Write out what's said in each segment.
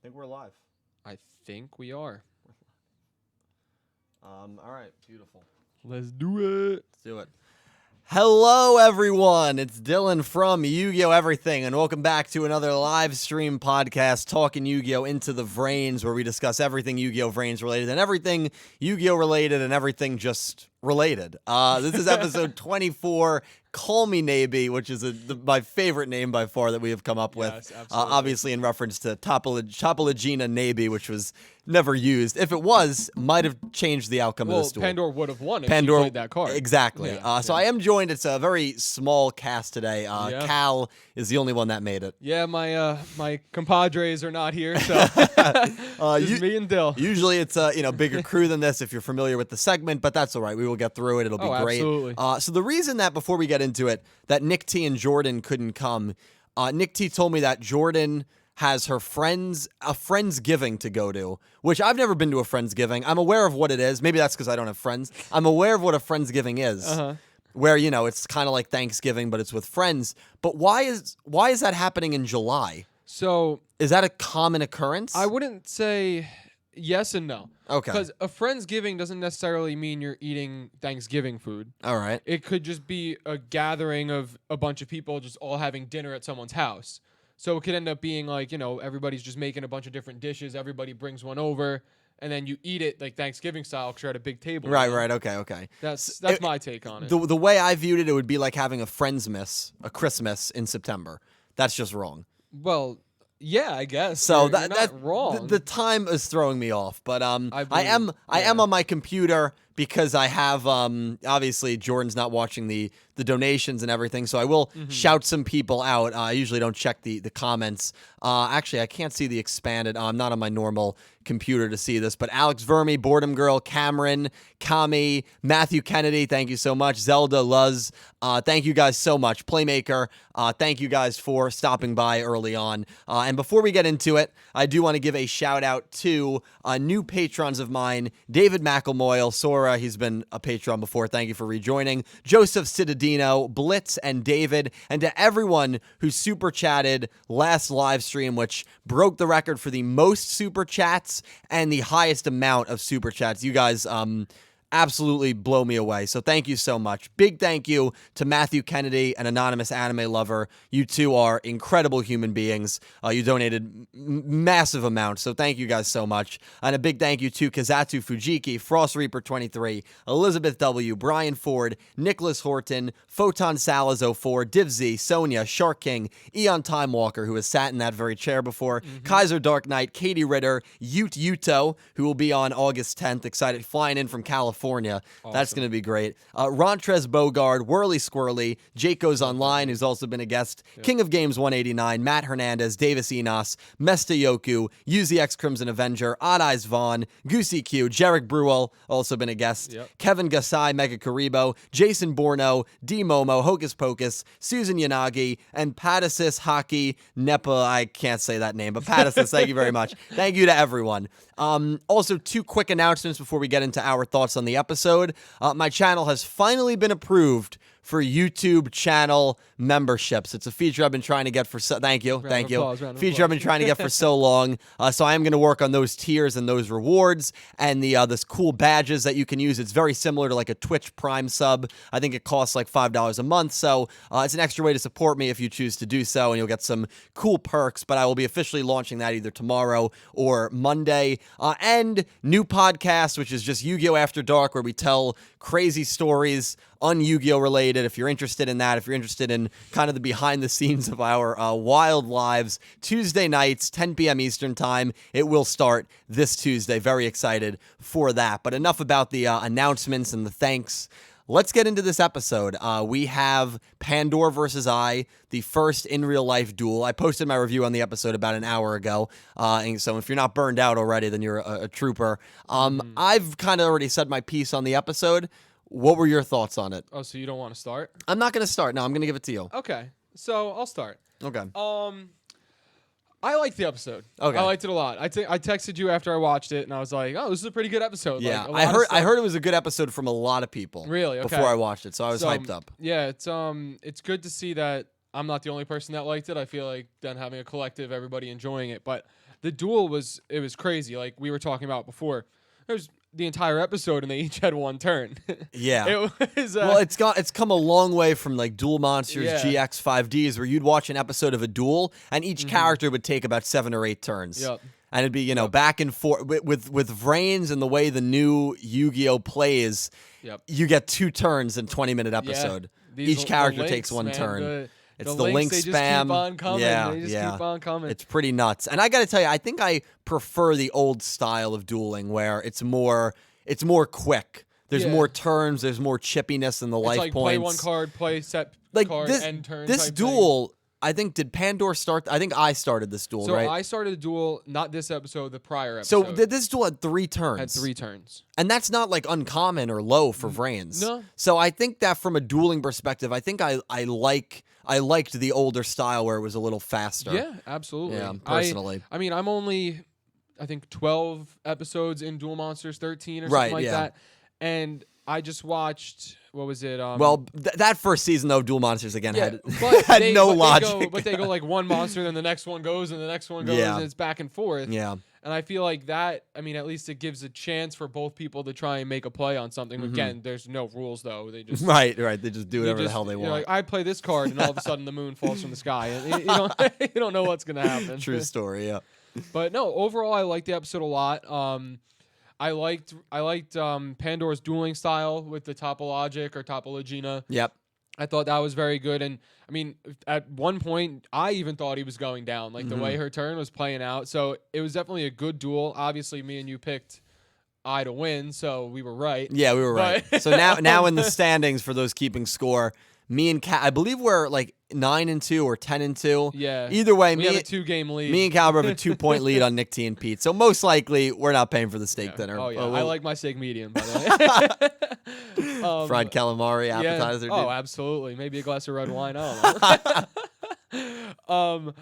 think we're live. I think we are. All right, beautiful. Let's do it. Let's do it. Hello, everyone. It's Dylan from YuGiOh Everything, and welcome back to another live stream podcast, Talking Yu-Gi-Oh! Into the VRAINS, where we discuss everything Yu-Gi-Oh! VRAINS related and everything Yu-Gi-Oh! Related and everything just related. This is episode 24. Call me Nabee, which is my favorite name by far that we have come up with. Yes, absolutely. Obviously in reference to Topologina Nabee, which was never used. If it was, might have changed the outcome of this duel. Pandora would have won if she played that card. Exactly. So I am joined. It's a very small cast today. Yeah. Cal is the only one that made it. Yeah, my compadres are not here, so just me and Dill. Usually it's a bigger crew than this if you're familiar with the segment, but that's all right. We will get through it. It'll be great. Absolutely. So the reason that before we get into it, that Nick T and Jordan couldn't come, Nick T told me that Jordan has her Friendsgiving to go to, which I've never been to a Friendsgiving. I'm aware of what it is. Maybe that's because I don't have friends. I'm aware of what a Friendsgiving is. Where, it's kind of like Thanksgiving, but it's with friends. But why is that happening in July? So Is that a common occurrence? I wouldn't say yes and no. Okay. Because a Friendsgiving doesn't necessarily mean you're eating Thanksgiving food. All right. It could just be a gathering of a bunch of people just all having dinner at someone's house. So it could end up being like, everybody's just making a bunch of different dishes. Everybody brings one over, and then you eat it like Thanksgiving style because you're at a big table. Right. Okay. That's my take on it. The way I viewed it, it would be like having a Friendsmas, a Christmas in September. That's just wrong. Well, yeah, I guess. So you're that's not wrong. The time is throwing me off, but I am yeah. on my computer because I have obviously Jordan's not watching the donations and everything, so I will shout some people out. I usually don't check the comments. Actually, I can't see the expanded. I'm not on my normal computer to see this, but Alex Verme, Boredom Girl, Cameron, Kami, Matthew Kennedy, thank you so much. Zelda, Luz, thank you guys so much. Playmaker, thank you guys for stopping by early on. And before we get into it, I do want to give a shout out to new patrons of mine, David McElmoyle, Sora, he's been a patron before, thank you for rejoining, Joseph Citadino, Blitz, and David, and to everyone who super chatted last live stream, which broke the record for the most super chats and the highest amount of super chats. You guys absolutely blow me away. So thank you so much. Big thank you to Matthew Kennedy, an anonymous anime lover. You two are incredible human beings. You donated massive amounts. So thank you guys so much. And a big thank you to Kazatsu Fujiki, FrostReaper 23, Elizabeth W, Brian Ford, Nicholas Horton, Photon Salaz 04, Divzy, Sonia, Shark King, Eon Time Walker, who has sat in that very chair before, Kaiser Dark Knight, Katie Ritter, Yuto, who will be on August 10th, excited, flying in from California. Awesome. That's going to be great. Rontrez Bogard, Whirly Squirrely, Jake Goes Online, who's also been a guest, King of Games 189, Matt Hernandez, Davis Enos, Mesta Yoku, UZX Crimson Avenger, Odd Eyes Vaughn, Goosey Q, Jarek Brewell, also been a guest, Kevin Gasai, Mega Karibo, Jason Borno, D Momo, Hocus Pocus, Susan Yanagi, and Patasis Hockey Nepa. I can't say that name, but Patasis, thank you very much. Thank you to everyone. Also, two quick announcements before we get into our thoughts on the episode. My channel has finally been approved for YouTube channel memberships. It's a feature I've been trying to get for thank you. Feature I've been trying to get for so long. So I am going to work on those tiers and those rewards and this cool badges that you can use. It's very similar to like a Twitch Prime sub. I think it costs like $5 a month. So it's an extra way to support me if you choose to do so, and you'll get some cool perks. But I will be officially launching that either tomorrow or Monday. And new podcast, which is just Yu-Gi-Oh! After Dark, where we tell crazy stories un-Yu-Gi-Oh! Related. If you're interested in that, if you're interested in kind of the behind the scenes of our wild lives, Tuesday nights, 10 p.m. Eastern time, it will start this Tuesday. Very excited for that. But enough about the announcements and the thanks. Let's get into this episode. We have Pandora versus I, the first in real life duel. I posted my review on the episode about an hour ago. And so if you're not burned out already, then you're a trooper. I've kind of already said my piece on the episode. What were your thoughts on it? Oh, so you don't want to start? I'm not going to start. No, I'm going to give it to you. Okay. So I'll start. Okay. I liked the episode. Okay. I liked it a lot. I texted you after I watched it, and I was like, "Oh, this is a pretty good episode." Yeah, like, I heard it was a good episode from a lot of people. Really? Okay. Before I watched it, so I was hyped up. Yeah, it's good to see that I'm not the only person that liked it. I feel like then having a collective, everybody enjoying it. But the duel was crazy. Like we were talking about before. There's the entire episode, and they each had one turn. Yeah. It was. Well, it's come a long way from like Duel Monsters Yeah. GX 5Ds, where you'd watch an episode of a duel, and each character would take about 7 or 8 turns. Yep. And it'd be, back and forth with VRAINS and the way the new Yu-Gi-Oh plays. Yep. You get 2 turns in 20-minute episode. Each character takes one turn. It's the link they spam. Just keep on coming. Yeah, They just keep on coming. It's pretty nuts. And I got to tell you, I think I prefer the old style of dueling where it's more quick. There's more turns. There's more chippiness in the life like points. Play one card, play set like card, this, end turn. This type duel. thing. I think did Pandora start? I think I started this duel, So right? I started a duel, not this episode, the prior So episode. this duel had 3 turns. Had 3 turns. And that's not like uncommon or low for VRAINS. No. So I think that from a dueling perspective, I think I liked the older style where it was a little faster. Yeah, absolutely. Yeah, personally. I mean, I'm only, I think, 12 episodes in Duel Monsters 13 or something like that. And I just watched, what was it? Well, that first season, though, Duel Monsters, again, had they, no logic. But they go like one monster, then the next one goes, and the next one goes, and it's back and forth. Yeah. And I feel like that, I mean, at least it gives a chance for both people to try and make a play on something. Again, there's no rules, though. They just Right. They just do whatever the hell they want. Like, I play this card, and all of a sudden the moon falls from the sky. And you don't know what's going to happen. True story, yeah. But no, overall, I liked the episode a lot. I liked Pandora's dueling style with the Topologic or Topologina. Yep. I thought that was very good. And, I mean, at one point, I even thought he was going down, like the way her turn was playing out. So it was definitely a good duel. Obviously, me and you picked I to win, so we were right. Yeah, we were right. So now in the standings for those keeping score, me and Cal, I believe we're like 9-2 or 10-2. Yeah. Either way, we have a 2-game lead. Me and Cal have a 2-point lead on Nick T and Pete. So most likely we're not paying for the steak dinner. Oh yeah, I like my steak medium, by the way. Fried calamari appetizer. Yeah. Oh, absolutely. Maybe a glass of red wine. I don't know.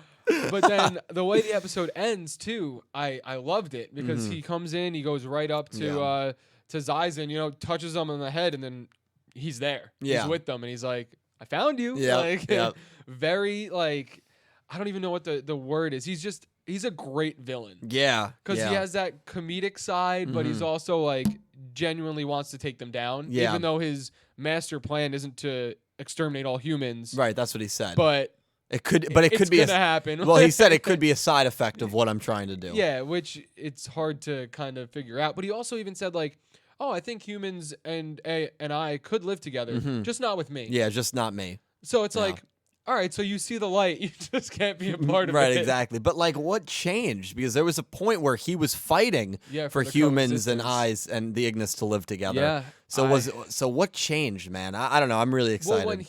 But then the way the episode ends too, I loved it because he comes in, he goes right up to Zyzen, touches him on the head, and then he's there. Yeah. He's with them, and he's like, I found you. Yeah. Very, like, I don't even know what the word is. He's a great villain. Yeah. Because he has that comedic side, but he's also, like, genuinely wants to take them down. Yeah. Even though his master plan isn't to exterminate all humans. Right, that's what he said. But it could be gonna happen. Well, he said it could be a side effect of what I'm trying to do. Yeah, which it's hard to kind of figure out. But he also even said, like, oh, I think humans and I could live together, just not with me. Yeah, just not me. So it's like, all right, so you see the light, you just can't be a part of it. Right, exactly. But like, what changed? Because there was a point where he was fighting for the humans and coexistence. eyes and the Ignis to live together. Yeah. So what changed, man? I don't know. I'm really excited Well, when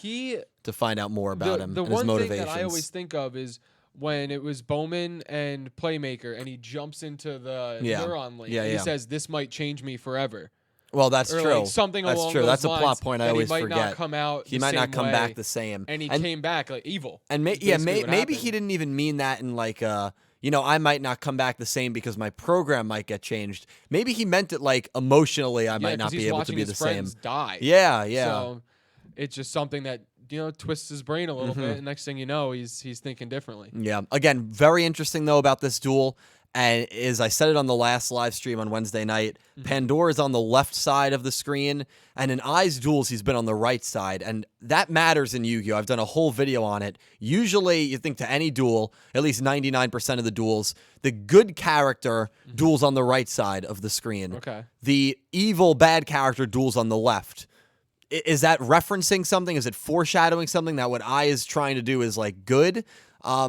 to find out more about him the and his one motivations. thing that I always think of is when it was Bowman and Playmaker, and he jumps into the neuron link. Yeah, and he yeah. says, "This might change me forever." Well, that's Or true. like something that's along true. those That's a lines, plot point I and always he might forget. not come out. He the might not same come way, back the same. and he came back like evil. And is basically what maybe happened. he didn't even mean that in like I might not come back the same because my program might get changed. Maybe he meant it like emotionally I might not 'cause be he's able to watching be his the same. friends Die. Yeah, yeah. So it's just something that twists his brain a little bit, and next thing you know, he's thinking differently. Yeah. Again, very interesting though about this duel. And as I said it on the last live stream on Wednesday night, Pandora's on the left side of the screen, and in Eye's duels, he's been on the right side. And that matters in Yu-Gi-Oh! I've done a whole video on it. Usually, you think to any duel, at least 99% of the duels, the good character duels on the right side of the screen. Okay. The evil, bad character duels on the left. Is that referencing something? Is it foreshadowing something that what Eye is trying to do is like good? I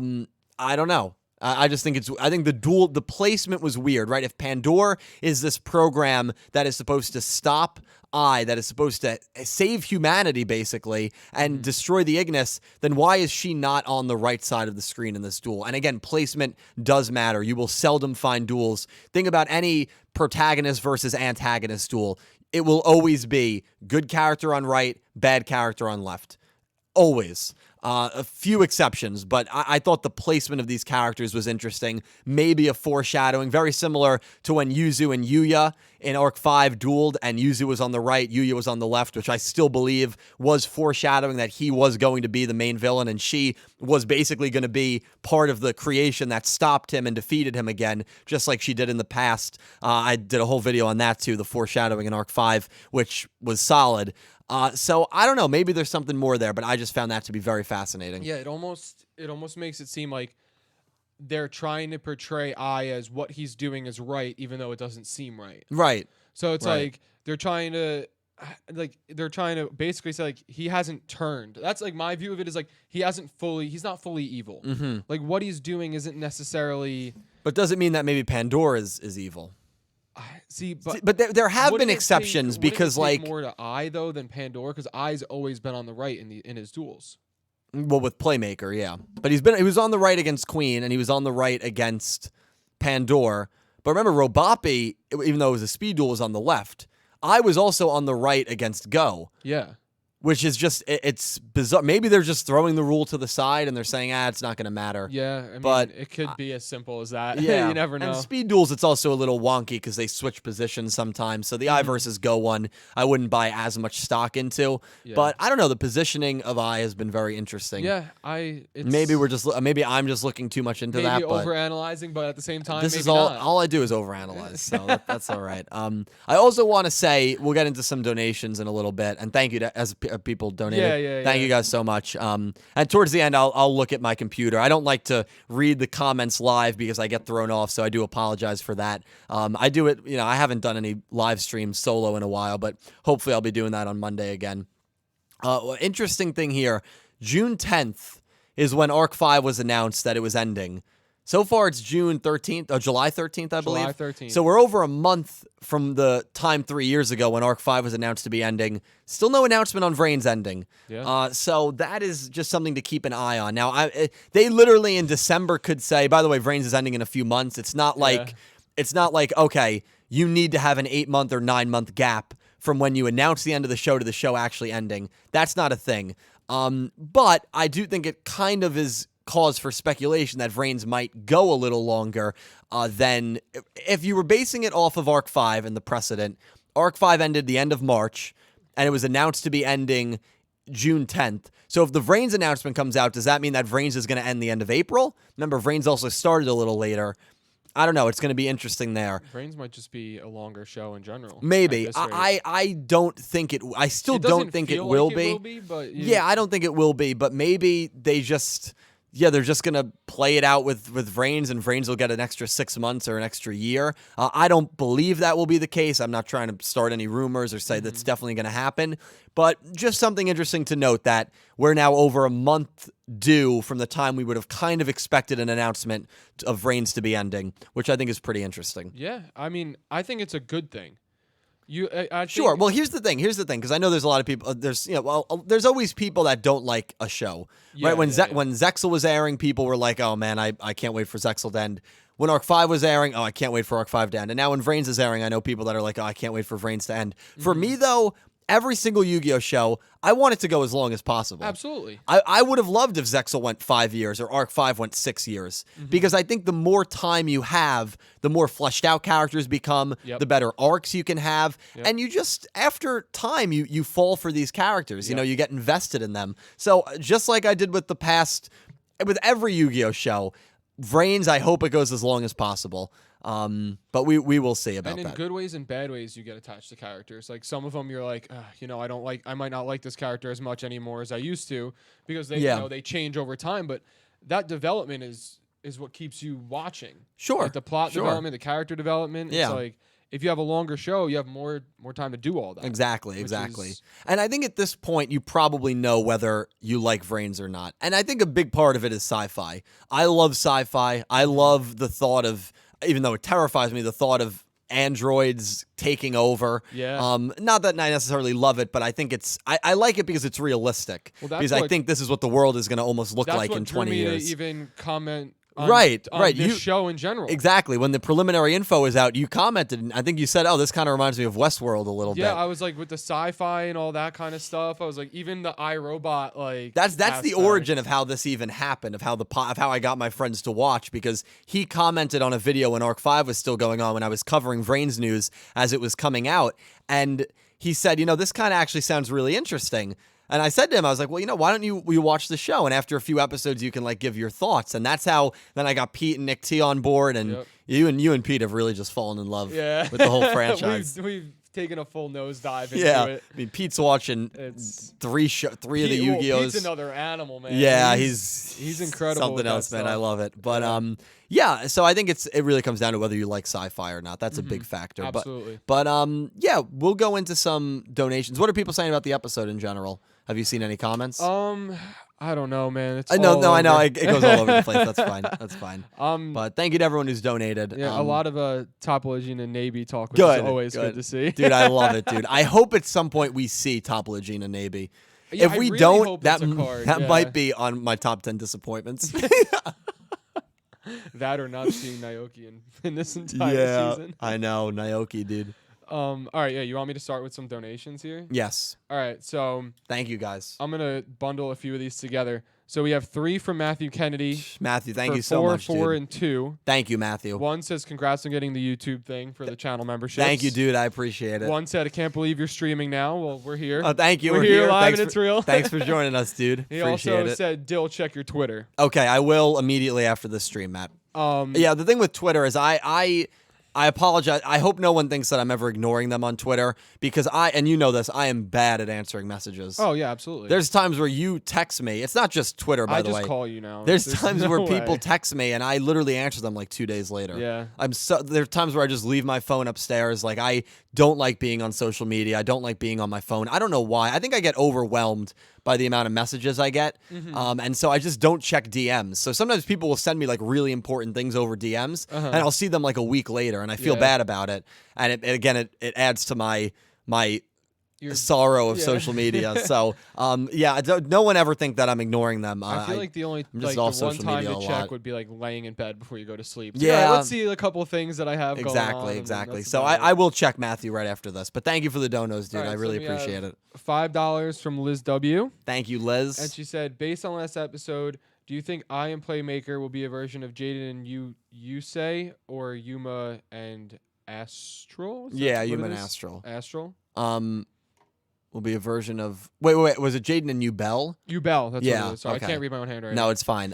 don't know. I just think I think the placement was weird, right? If Pandora is this program that is supposed to stop Eye, that is supposed to save humanity, basically, and destroy the Ignis, then why is she not on the right side of the screen in this duel? And again, placement does matter. You will seldom find duels. Think about any protagonist versus antagonist duel. It will always be good character on right, bad character on left. Always. A few exceptions, but I thought the placement of these characters was interesting. Maybe a foreshadowing, very similar to when Yuzu and YuGiOh in Arc 5 dueled, and Yuzu was on the right, YuGiOh was on the left, which I still believe was foreshadowing that he was going to be the main villain, and she was basically going to be part of the creation that stopped him and defeated him again, just like she did in the past. I did a whole video on that too, the foreshadowing in Arc 5, which was solid. So I don't know, maybe there's something more there, but I just found that to be very fascinating. Yeah, it almost makes it seem like they're trying to portray I as what he's doing is right, even though it doesn't seem right. Right. So it's like they're trying to basically say like he hasn't turned. That's like my view of it is like he's not fully evil. Like what he's doing isn't necessarily. But does it mean that maybe Pandora is evil? But there have been exceptions because like more to I though than Pandora, because I's always been on the right in his duels. Well, with Playmaker, yeah, but he was on the right against Queen and he was on the right against Pandora. But remember, Robopi, even though it was a speed duel, was on the left. I was also on the right against Go. Yeah. Which is just, it's bizarre. Maybe they're just throwing the rule to the side and they're saying, it's not going to matter. Yeah, I mean, it could be as simple as that. Yeah. You never know. And speed duels, it's also a little wonky because they switch positions sometimes. So the I versus Go one, I wouldn't buy as much stock into. Yeah. But I don't know, the positioning of I has been very interesting. Yeah, maybe I'm just looking too much into that. Maybe overanalyzing, but at the same time, this is all I do is overanalyze. So that's all right. I also want to say, we'll get into some donations in a little bit. And thank you to people donated. Thank you guys so much. And towards the end, I'll look at my computer. I don't like to read the comments live because I get thrown off, so I do apologize for that. I do it, I haven't done any live streams solo in a while, but hopefully I'll be doing that on Monday again. Interesting thing here, June 10th is when Arc 5 was announced that it was ending. So far, it's July 13th, I believe. July 13th. So we're over a month from the time 3 years ago when Arc 5 was announced to be ending. Still no announcement on VRAINS ending. Yeah. So that is just something to keep an eye on. Now, they literally in December could say, by the way, VRAINS is ending in a few months. It's not like, okay, you need to have an 8-month or 9-month gap from when you announce the end of the show to the show actually ending. That's not a thing. But I do think it kind of is cause for speculation that VRAINS might go a little longer than if you were basing it off of Arc 5 and the precedent. Arc 5 ended the end of March, and it was announced to be ending June 10th. So if the VRAINS announcement comes out, does that mean that VRAINS is going to end the end of April? Remember, VRAINS also started a little later. I don't know. It's going to be interesting there. VRAINS might just be a longer show in general. Maybe. I don't think it... I still don't think it will be. But yeah, I don't think it will be, but maybe they just... Yeah, they're just going to play it out with VRAINS, and VRAINS will get an extra 6 months or an extra year. I don't believe that will be the case. I'm not trying to start any rumors or say that's definitely going to happen. But just something interesting to note that we're now over a month due from the time we would have kind of expected an announcement of VRAINS to be ending, which I think is pretty interesting. Yeah, I mean, I think it's a good thing. Sure. Well, here's the thing, because I know there's a lot of people. There's always people that don't like a show, right? When Zexal was airing, people were like, "Oh man, I can't wait for Zexal to end." When Arc 5 was airing, I can't wait for Arc 5 to end. And now when VRAINS is airing, I know people that are like, "Oh, I can't wait for VRAINS to end." For me though, every single Yu-Gi-Oh show, I want it to go as long as possible. Absolutely. I would have loved if Zexal went 5 years or Arc 5 went 6 years. Because I think the more time you have, the more fleshed out characters become, the better arcs you can have. And you just, after time, you fall for these characters. You know, you get invested in them. So just like I did with with every Yu-Gi-Oh show, VRAINS, I hope it goes as long as possible. But we will see about that. And in good ways and bad ways, you get attached to characters. Like some of them, you're like, I might not like this character as much anymore as I used to because they change over time. But that development is what keeps you watching. Sure. Like the plot development, the character development. Yeah. It's like if you have a longer show, you have more time to do all that. Exactly. And I think at this point, you probably know whether you like VRAINS or not. And I think a big part of it is sci-fi. I love sci-fi. I love the thought of, even though it terrifies me, the thought of androids taking over. Yeah. Not that I necessarily love it, but I think I like it because it's realistic. Because I think this is what the world is going to almost look like in 20 years. That's what drew me to even comment on right. this show in general. Exactly. When the preliminary info was out, you commented, and I think you said, "Oh, this kind of reminds me of Westworld a little bit." Yeah, I was like with the sci-fi and all that kind of stuff. I was like, even the iRobot, like that's the aspect. origin of how this even happened, of how I got my friends to watch, because he commented on a video when Arc 5 was still going on when I was covering VRAINS news as it was coming out, and he said, this kind of actually sounds really interesting. And I said to him, I was like, well, why don't we watch the show? And after a few episodes, you can like give your thoughts. And that's how then I got Pete and Nick T on board. And you and Pete have really just fallen in love with the whole franchise. we've taken a full nosedive into it. I mean, Pete's watching three of the Yu-Gi-Ohs. Pete's another animal, man. Yeah, he's incredible. Something else, man. I love it. But so I think it really comes down to whether you like sci-fi or not. That's a big factor. Absolutely. But we'll go into some donations. What are people saying about the episode in general? Have you seen any comments? I don't know, man. It's I know. It goes all over the place. That's fine. That's fine. But thank you to everyone who's donated. Yeah, a lot of Topology and Nabee talk, which is always good to see. Dude, I love it, dude. I hope at some point we see Topology and Nabee. Yeah, if we really don't, that that might be on my top 10 disappointments. That or not seeing Naoki in this entire season. I know, Naoki, dude. All right, you want me to start with some donations here? Yes. All right, so thank you guys. I'm gonna bundle a few of these together. So we have 3 from Matthew Kennedy. Matthew, thank you so much, 4, dude. and 2. Thank you, Matthew. 1 says congrats on getting the YouTube thing for the channel membership. Thank you, dude. I appreciate it. 1 said I can't believe you're streaming now. Well, we're here. Oh, thank you. We're here live and it's real. Thanks for joining us, dude. He appreciate also it. said, Dill, check your Twitter. Okay, I will immediately after this stream, Matt. The thing with Twitter is I apologize. I hope no one thinks that I'm ever ignoring them on Twitter, because and you know this, I am bad at answering messages. Oh, yeah, absolutely. There's times where you text me. It's not just Twitter, by the way. I just call you now. There's times where people text me and I literally answer them like 2 days later. Yeah. There's times where I just leave my phone upstairs. Like, I don't like being on social media. I don't like being on my phone. I don't know why. I think I get overwhelmed by the amount of messages I get. And so I just don't check DMs. So sometimes people will send me like really important things over DMs and I'll see them like a week later and I feel bad about it. And it adds to my sorrow of social media. So, no one ever think that I'm ignoring them. I feel like the only just the off one social time media to a check lot. would be like laying in bed before you go to sleep. So, Yeah. let's see a couple of things that I have going on. Exactly. So I will check Matthew right after this. But thank you for the donos, dude. Right, I really appreciate it. $5 from Liz W. Thank you, Liz. And she said, based on last episode, do you think I and Playmaker will be a version of Jaden and Yusei or Yuma and Astral? Yeah, Yuma and Astral. Astral? Will be a version of... Wait. Was it Jaden and Ubel? Ubel, that's what it is. So okay. I can't read my own handwriting. No, it's fine.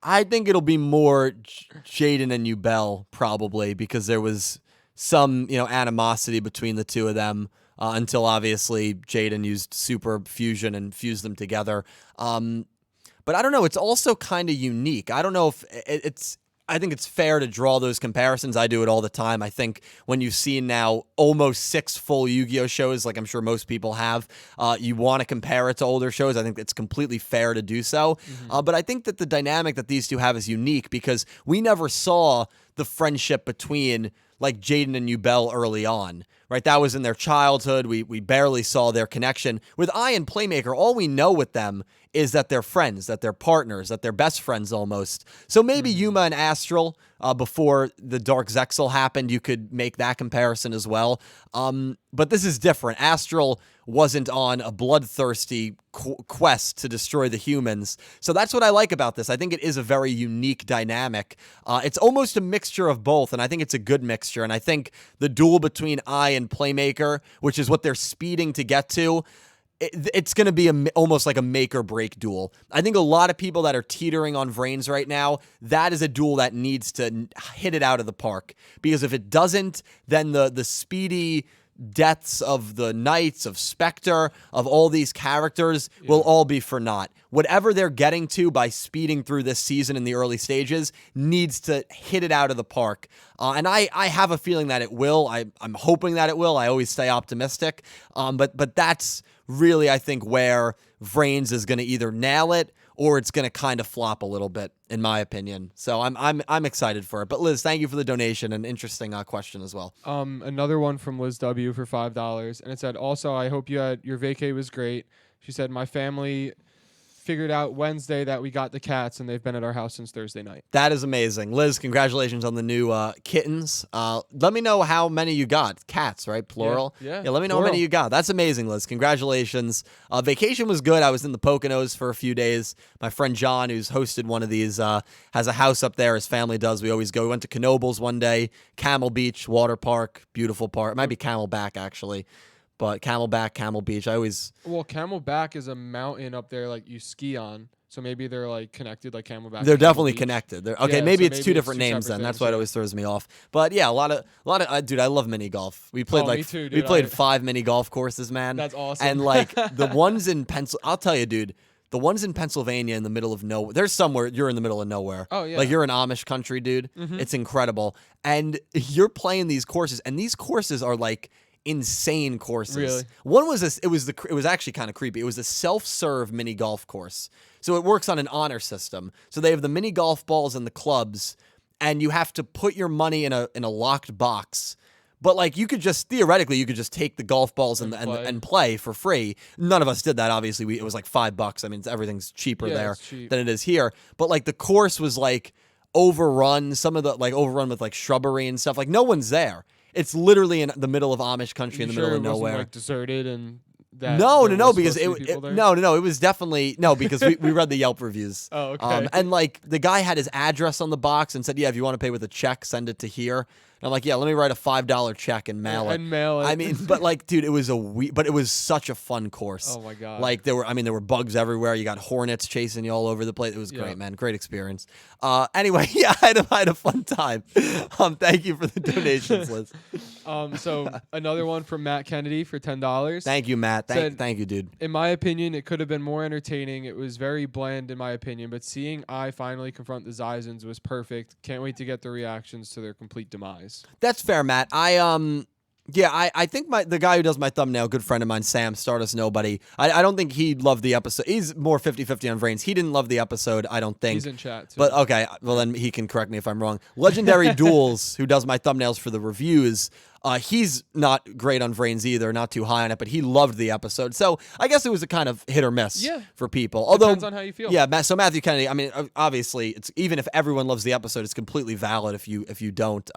I think it'll be more Jaden and Ubel, probably, because there was some, animosity between the two of them until, obviously, Jaden used Super Fusion and fused them together. But I don't know. It's also kind of unique. I don't know if I think it's fair to draw those comparisons. I do it all the time. I think when you've seen now almost 6 full Yu-Gi-Oh shows, like I'm sure most people have, you want to compare it to older shows. I think it's completely fair to do so. But I think that the dynamic that these two have is unique because we never saw the friendship between like Jaden and Ubel early on, right? That was in their childhood. We barely saw their connection. With I and Playmaker, all we know with them is that they're friends, that they're partners, that they're best friends almost. So maybe Yuma and Astral, before the Dark Zexal happened, you could make that comparison as well. But this is different. Astral wasn't on a bloodthirsty quest to destroy the humans. So that's what I like about this. I think it is a very unique dynamic. It's almost a mixture of both, and I think it's a good mixture. And I think the duel between I and Playmaker, which is what they're speeding to get to, it's going to be almost like a make-or-break duel. I think a lot of people that are teetering on VRAINS right now, that is a duel that needs to hit it out of the park. Because if it doesn't, then the speedy deaths of the Knights, of Spectre, of all these characters will all be for naught. Whatever they're getting to by speeding through this season in the early stages needs to hit it out of the park. And I have a feeling that it will. I'm hoping that it will. I always stay optimistic. But that's really, I think, where VRAINS is going to either nail it or it's going to kind of flop a little bit, in my opinion. So I'm excited for it. But Liz, thank you for the donation. An interesting question as well. Another one from Liz W for $5, and it said, also, I hope your vacay was great. She said, my family figured out Wednesday that we got the cats, and they've been at our house since Thursday night. That is amazing. Liz, congratulations on the new kittens. Let me know how many you got. Cats, right? Plural? Yeah, let me know how many you got. That's amazing, Liz. Congratulations. Vacation was good. I was in the Poconos for a few days. My friend John, who's hosted one of these, has a house up there. His family does. We always go. We went to Knoebels one day, Camel Beach, water park, beautiful park. It might be Camelback, actually. But Camelback, Camel Beach, Well, Camelback is a mountain up there like you ski on. So maybe they're like connected like Camelback. They're definitely connected. Maybe it's two different names then. things, That's why it always throws me off. But yeah, a lot of dude, I love mini golf. We played me too, dude. we played 5 mini golf courses, man. That's awesome. And like the ones in I'll tell you, dude, the ones in Pennsylvania in the middle of nowhere. There's somewhere you're in the middle of nowhere. Oh yeah. Like you're in Amish country, dude. Mm-hmm. It's incredible. And you're playing these courses, and these courses are like insane courses. Really? One was it was actually kind of creepy. It was a self-serve mini golf course. So it works on an honor system. So they have the mini golf balls and the clubs, and you have to put your money in a locked box. But like you could just theoretically take the golf balls and play for free. None of us did that. Obviously, it was like $5. I mean, everything's cheaper there than it is here. But like the course was like overrun. Some of the like overrun with like shrubbery and stuff. Like no one's there. It's literally in the middle of Amish country, in the middle of nowhere. Wasn't, like deserted and that. No, because it was definitely because we read the Yelp reviews. Oh, okay. And like the guy had his address on the box and said, yeah, if you want to pay with a check, send it to here. And I'm like, yeah, let me write a $5 check and mail it. I mean, but like, dude, it was such a fun course. Oh my God. Like there were bugs everywhere. You got hornets chasing you all over the place. It was great, man. Great experience. Anyway, yeah, I had a fun time. Thank you for the donations, Liz. So another one from Matt Kennedy for $10. Thank you, Matt. Thank you, dude. In my opinion, it could have been more entertaining. It was very bland in my opinion, but seeing I finally confront the Zizans was perfect. Can't wait to get the reactions to their complete demise. That's fair, Matt. I think the guy who does my thumbnail, good friend of mine, Sam, Stardust Nobody, I don't think he loved the episode. He's more 50-50 on VRAINS. He didn't love the episode, I don't think. He's in chat, too. But okay, well then he can correct me if I'm wrong. Legendary Duels, who does my thumbnails for the reviews, he's not great on VRAINS either, not too high on it, but he loved the episode. So I guess it was a kind of hit or miss for people. Although, depends on how you feel. Yeah, so Matthew Kennedy, I mean, obviously, it's even if everyone loves the episode, it's completely valid if you don't.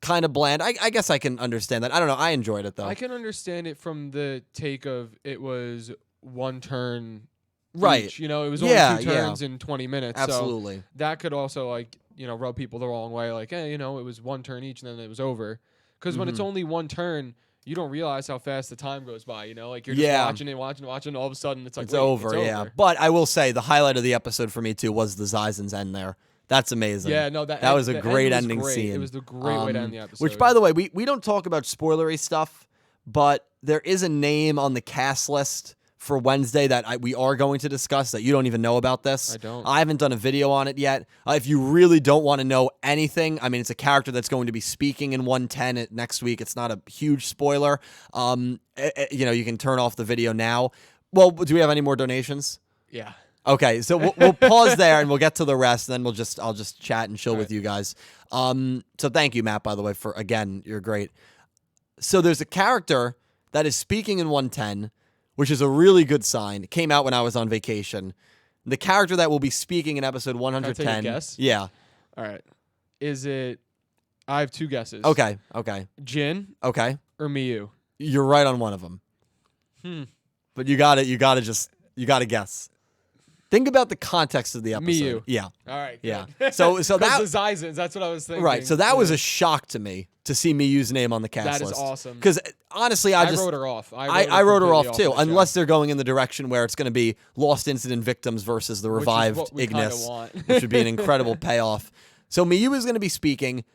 Kind of bland. I guess I can understand that. I don't know. I enjoyed it, though. I can understand it from the take of it was one turn right. each. You know, it was only 2 turns in 20 minutes. Absolutely. So that could also, like, you know, rub people the wrong way. Like, hey, you know, it was 1 turn each and then it was over. Because when it's only 1 turn, you don't realize how fast the time goes by, you know? Like, you're just watching, all of a sudden it's like, it's over, yeah. But I will say, the highlight of the episode for me, too, was the Zizans end there. That's amazing. Yeah, no, that was a great ending scene. It was the great way to end the episode. Which, by the way, we don't talk about spoilery stuff, but there is a name on the cast list for Wednesday that we are going to discuss that you don't even know about this. I don't. I haven't done a video on it yet. If you really don't want to know anything, I mean, it's a character that's going to be speaking in 110 next week. It's not a huge spoiler. You know, you can turn off the video now. Well, do we have any more donations? Yeah. Okay, so we'll pause there and we'll get to the rest, and then I'll just chat and chill with you guys. So thank you, Matt, by the way, for again, you're great. So there's a character that is speaking in 110, which is a really good sign. It came out when I was on vacation. The character that will be speaking in episode 110. Can I take a guess? Yeah. All right. Is it? I have 2 guesses. Okay. Jin. Okay. Or Miyu. You're right on one of them. But you got to guess. Think about the context of the episode. Miyu. Yeah. All right. Yeah. Good. So that the Zizans, that's what I was thinking. Right. So that was a shock to me to see Miyu's name on the cast list. That is awesome. Because honestly, I wrote her off. I wrote her off too, unless they're going in the direction where it's going to be Lost Incident victims versus the revived Ignis, which would be an incredible payoff. So Miyu is going to be speaking.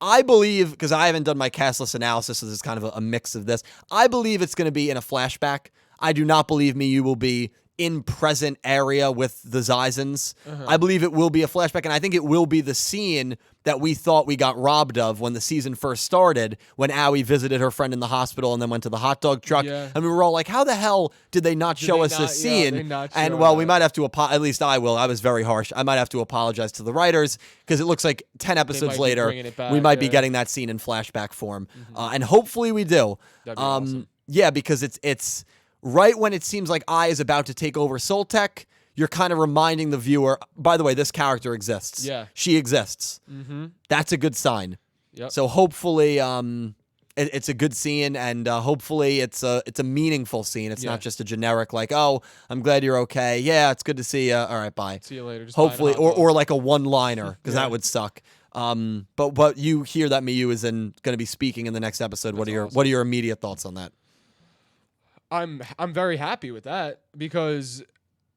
I believe, because I haven't done my cast list analysis, so this is kind of a mix of this. I believe it's going to be in a flashback. I do not believe Miyu will be in present area with the Zizans. I believe it will be a flashback, and I think it will be the scene that we thought we got robbed of when the season first started, when Aoi visited her friend in the hospital and then went to the hot dog truck. Yeah. And we were all like, how the hell did they not show us this scene? And we might have to at least I will. I was very harsh. I might have to apologize to the writers, because it looks like 10 episodes later, we might be getting that scene in flashback form. And hopefully we do. That'd be awesome. Yeah, because it's right when it seems like I is about to take over Soul Tech, you're kind of reminding the viewer, by the way, this character exists. Yeah. She exists. Mm-hmm. That's a good sign. Yep. So hopefully it's a good scene, and hopefully it's a meaningful scene. It's not just a generic like, oh, I'm glad you're okay. Yeah, it's good to see you. All right, bye. See you later. Just Hopefully, buy a hot dog. or like a one-liner, because Yeah. that would suck. But you hear that Miyu is going to be speaking in the next episode. That's awesome. What are your immediate thoughts on that? I'm very happy with that because,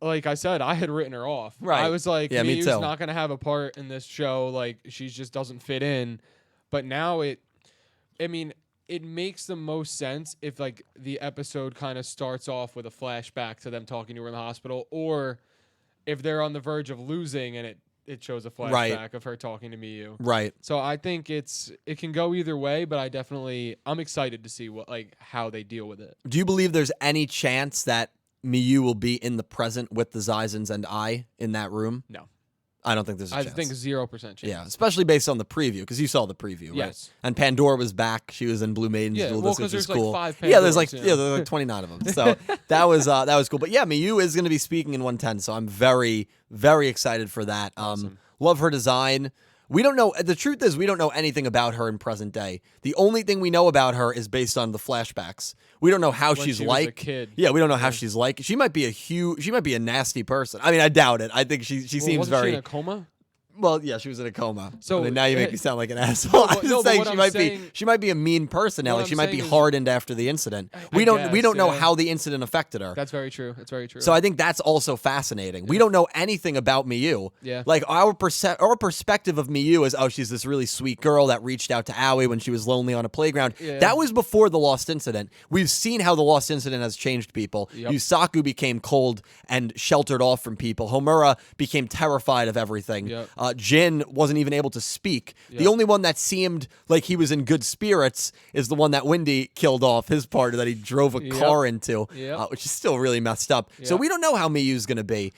like I said, I had written her off. Right. I was like, Yeah, me Miyu's too. not gonna have a part in this show. Like, she just doesn't fit in. But now it makes the most sense if like the episode kind of starts off with a flashback to them talking to her in the hospital, or if they're on the verge of losing and it shows a flashback of her talking to Miyu. Right. So I think it can go either way, but I'm excited to see how they deal with it. Do you believe there's any chance that Miyu will be in the present with the Zizens and I in that room? No. I don't think there's a I chance. think 0% chance. Yeah, especially based on the preview, because you saw the preview, right? Yes. And Pandora was back. She was in Blue Maiden's Yeah, Duel, well, which 'cause is there's, cool. like 5 yeah, there's Pandoras, you know. there's like 29 of them. So that was cool. But yeah, Miyu is going to be speaking in 110, so I'm very, very excited for that. Awesome. Love her design. We don't know. The truth is, we don't know anything about her in present day. The only thing we know about her is based on the flashbacks. We don't know how When she's she was a like. kid. Yeah, we don't know how she's like. She might be a nasty person. I mean, I doubt it. I think she seems wasn't very. she in a coma? Well, yeah, she was in a coma. So, I mean, now you make me sound like an asshole. but- I'm no, just but saying what she I'm might saying- be. She might be a mean person now. What Like she I'm might be saying is- hardened after the incident. We I don't guess, know yeah. how the incident affected her. That's very true. That's very true. So I think that's also fascinating. We don't know anything about Miyu. Yeah. Like our perspective of Miyu is, oh, she's this really sweet girl that reached out to Aoi when she was lonely on a playground. Yeah. That was before the Lost Incident. We've seen how the Lost Incident has changed people. Yep. Yusaku became cold and sheltered off from people. Homura became terrified of everything. Yep. Jin wasn't even able to speak. The Yep. only one that seemed like he was in good spirits is the one that Wendy killed off, his partner that he drove a car into, Yep. which is still really messed up. So Yep. we don't know how Miyu's going to be,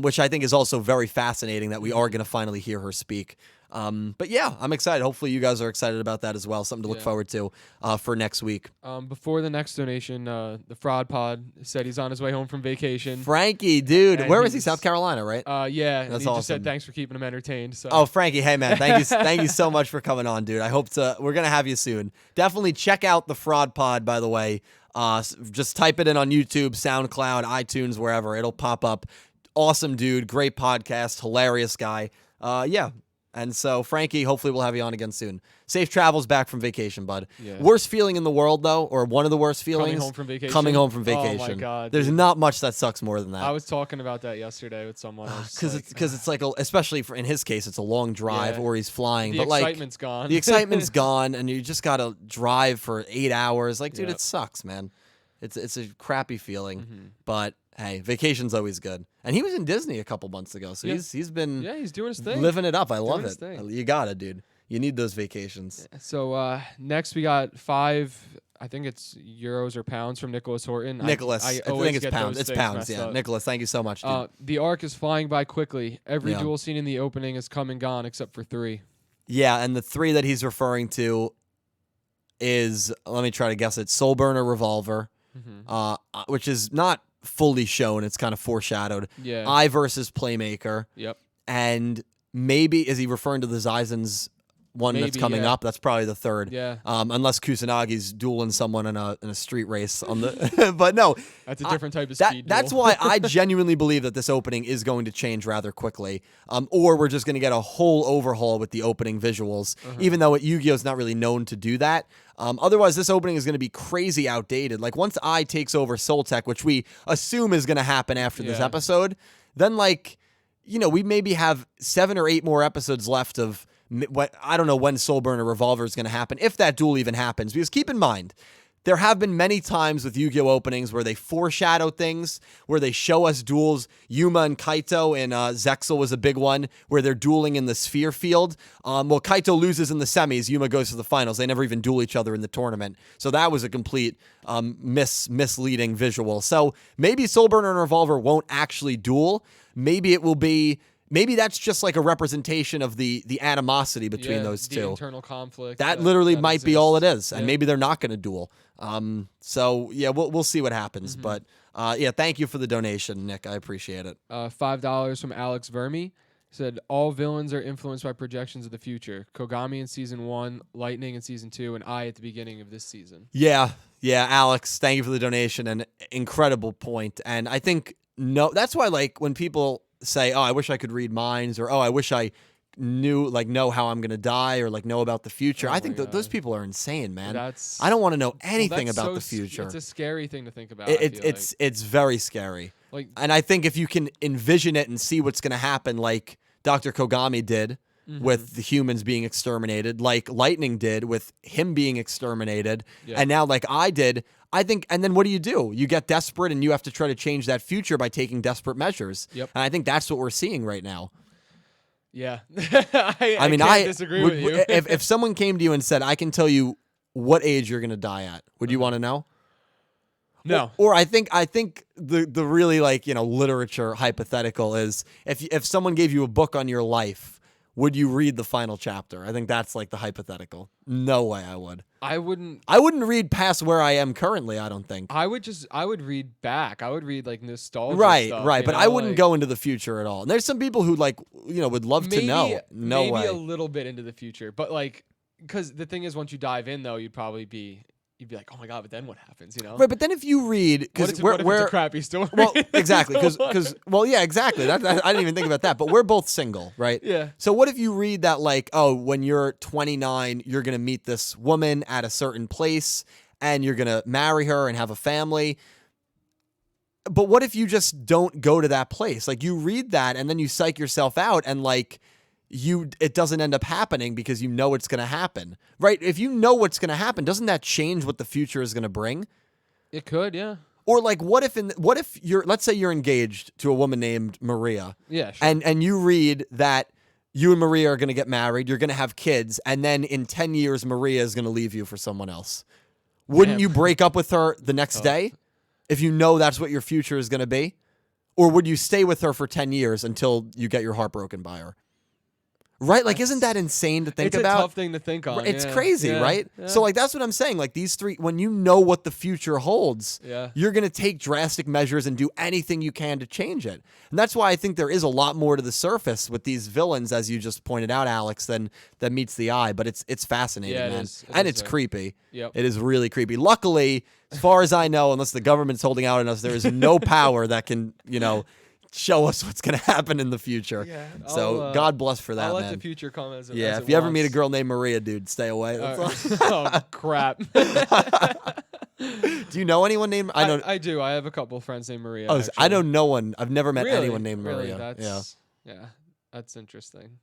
which I think is also very fascinating that we are going to finally hear her speak. But yeah, I'm excited. Hopefully you guys are excited about that as well. Something to look Yeah. forward to for next week. Before the next donation, the Fraud Pod said he's on his way home from vacation. Frankie, dude, And where was he? he's- South Carolina, right? Yeah, and That's he just awesome. said thanks for keeping him entertained. So Oh, Frankie, hey man, thank you so much for coming on, dude. We're gonna have you soon. Definitely check out the Fraud Pod, by the way. Just type it in on YouTube, SoundCloud, iTunes, wherever. It'll pop up. Awesome dude, great podcast, hilarious guy. Yeah. And so, Frankie, hopefully we'll have you on again soon. Safe travels back from vacation, bud. Yeah. Worst feeling in the world, though, or one of the worst feelings? Coming home from vacation? Coming home from Oh, my vacation. God, There's dude. not much that sucks more than that. I was talking about that yesterday with someone. Because it's like, especially in his case, it's a long drive, Yeah. or he's flying. the but like, excitement's gone. the excitement's gone, and you just gotta drive for 8 hours. Like, dude, Yep. it sucks, man. It's a crappy feeling, Mm-hmm. but hey, vacation's always good. And he was in Disney a couple months ago, so Yeah. he's been Yeah, he's doing his thing. living it up. I love his it. thing. You got it, dude. You need those vacations. So next we got 5, I think it's euros or pounds from Nicholas Horton. Nicholas, I always think it's get pounds. those It's things pounds. messed Yeah, up. Nicholas, thank you so much, dude. The arc is flying by quickly. Every Yeah. duel scene in the opening is come and gone except for 3. Yeah, and the 3 that he's referring to is, let me try to guess it, Soul Burner Revolver, which is not fully shown. It's kind of foreshadowed. Yeah. I versus Playmaker. Yep. And maybe, is he referring to the Zizens one that's Maybe, coming yeah. up? That's probably the 3rd. Yeah. Unless Kusanagi's dueling someone in a street race on the but no. That's a different type of speed That's duel. why I genuinely believe that this opening is going to change rather quickly. Or we're just going to get a whole overhaul with the opening visuals, even though Yu-Gi-Oh! Is not really known to do that. Otherwise, this opening is going to be crazy outdated. Like, once I takes over Soul Tech, which we assume is going to happen after this Yeah. episode, then, like, we maybe have 7 or 8 more episodes left of what I don't know when Soul Burner Revolver is going to happen, if that duel even happens. Because keep in mind, there have been many times with Yu-Gi-Oh! Openings where they foreshadow things, where they show us duels. Yuma and Kaito in Zexal was a big one, where they're dueling in the sphere field. Well, Kaito loses in the semis. Yuma goes to the finals. They never even duel each other in the tournament. So that was a complete misleading visual. So maybe Soul Burner and Revolver won't actually duel. Maybe it will be... Maybe that's just like a representation of the animosity between those the two. internal conflict. That literally might be all it is, and Yeah. maybe they're not going to duel. So yeah, we'll see what happens. But Yeah, thank you for the donation, Nick. I appreciate it. $5 from Alex Vermi. Said all villains are influenced by projections of the future. Kogami in season 1, Lightning in season 2, and I at the beginning of this season. Yeah, Alex, thank you for the donation. An incredible point. And I think that's why like when people say, "Oh, I wish I could read minds," or "Oh, I wish I know how I'm gonna die," or like know about the future. I think those people are insane, man. I don't want to know anything about the future. It's a scary thing to think about. It's very scary. And I think if you can envision it and see what's gonna happen, like Dr. Kogami did with the humans being exterminated, like Lightning did with him being exterminated, and now like I did. I think, and then what do? You get desperate and you have to try to change that future by taking desperate measures. Yep. And I think that's what we're seeing right now. Yeah. I can't disagree with you. if someone came to you and said, I can tell you what age you're going to die at, would you want to know? No. Or I think the really literature hypothetical is if someone gave you a book on your life, would you read the final chapter? I think that's like the hypothetical. No way I would. I wouldn't read past where I am currently, I don't think. I would read back. I would read like nostalgia stuff. Right. But I wouldn't go into the future at all. And there's some people who would love to know. No way. Maybe a little bit into the future. But because the thing is, once you dive in though, you'd be like, oh my God, but then what happens, Right, but then if you read, because what if it's a crappy story? Well, exactly, yeah, exactly. I didn't even think about that, but we're both single, right? Yeah. So what if you read that when you're 29, you're going to meet this woman at a certain place, and you're going to marry her and have a family, but what if you just don't go to that place? Like, you read that, and then you psych yourself out, and it doesn't end up happening because you know it's going to happen, right? If you know what's going to happen, doesn't that change what the future is going to bring? It could, yeah. Or what if let's say you're engaged to a woman named Maria, yeah, sure. and you read that you and Maria are going to get married, you're going to have kids, and then in 10 years Maria is going to leave you for someone else. Wouldn't you break up with her the next day if you know that's what your future is going to be? Or would you stay with her for 10 years until you get your heart broken by her? Right? Isn't that insane to think about? It's a tough thing to think on. It's crazy, right? Yeah. So, that's what I'm saying. These three, when you know what the future holds, you're going to take drastic measures and do anything you can to change it. And that's why I think there is a lot more to the surface with these villains, as you just pointed out, Alex, than meets the eye. But it's fascinating, man. It's creepy. Yep. It is really creepy. Luckily, as far as I know, unless the government's holding out on us, there is no power that can, show us what's going to happen in the future. Yeah, so God bless for that, I'll man. let the future come as if you ever meet a girl named Maria, dude, stay away. Oh, crap. Do you know anyone named? I do. I have a couple of friends named Maria. Oh, I know no one. I've never met anyone named Maria. Yeah, that's interesting.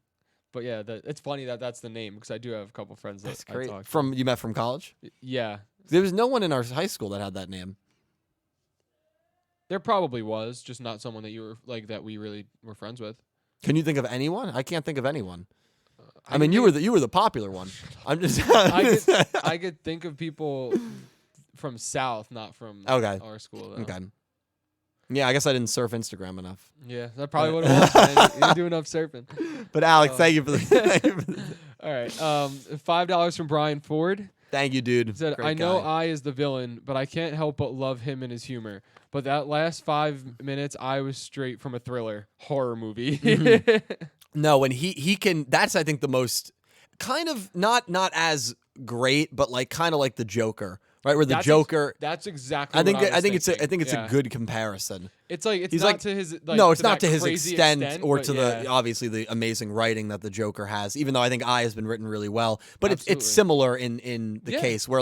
But yeah, it's funny that's the name, because I do have a couple of friends that I talk to. You met from college? Yeah. There was no one in our high school that had that name. There probably was, just not someone that you were that we really were friends with. Can you think of anyone? I can't think of anyone. I mean, you were the popular one. I'm just. I could think of people from South, not from our school. Though. Okay. Yeah, I guess I didn't surf Instagram enough. Yeah, that probably what it was. Man. You didn't do enough surfing. But Alex, thank you for the. All right, $5 from Brian Ford. Thank you, dude. He said, I know I is the villain, but I can't help but love him and his humor. But that last 5 minutes, I was straight from a thriller horror movie. No, and he can. That's, I think, the most kind of not as great, but kind of like the Joker, right? Where the Joker. That's exactly. I think it's a good comparison. It's not to his. No, it's not to his extent or to the obviously the amazing writing that the Joker has. Even though I think I has been written really well, but it's similar in the case where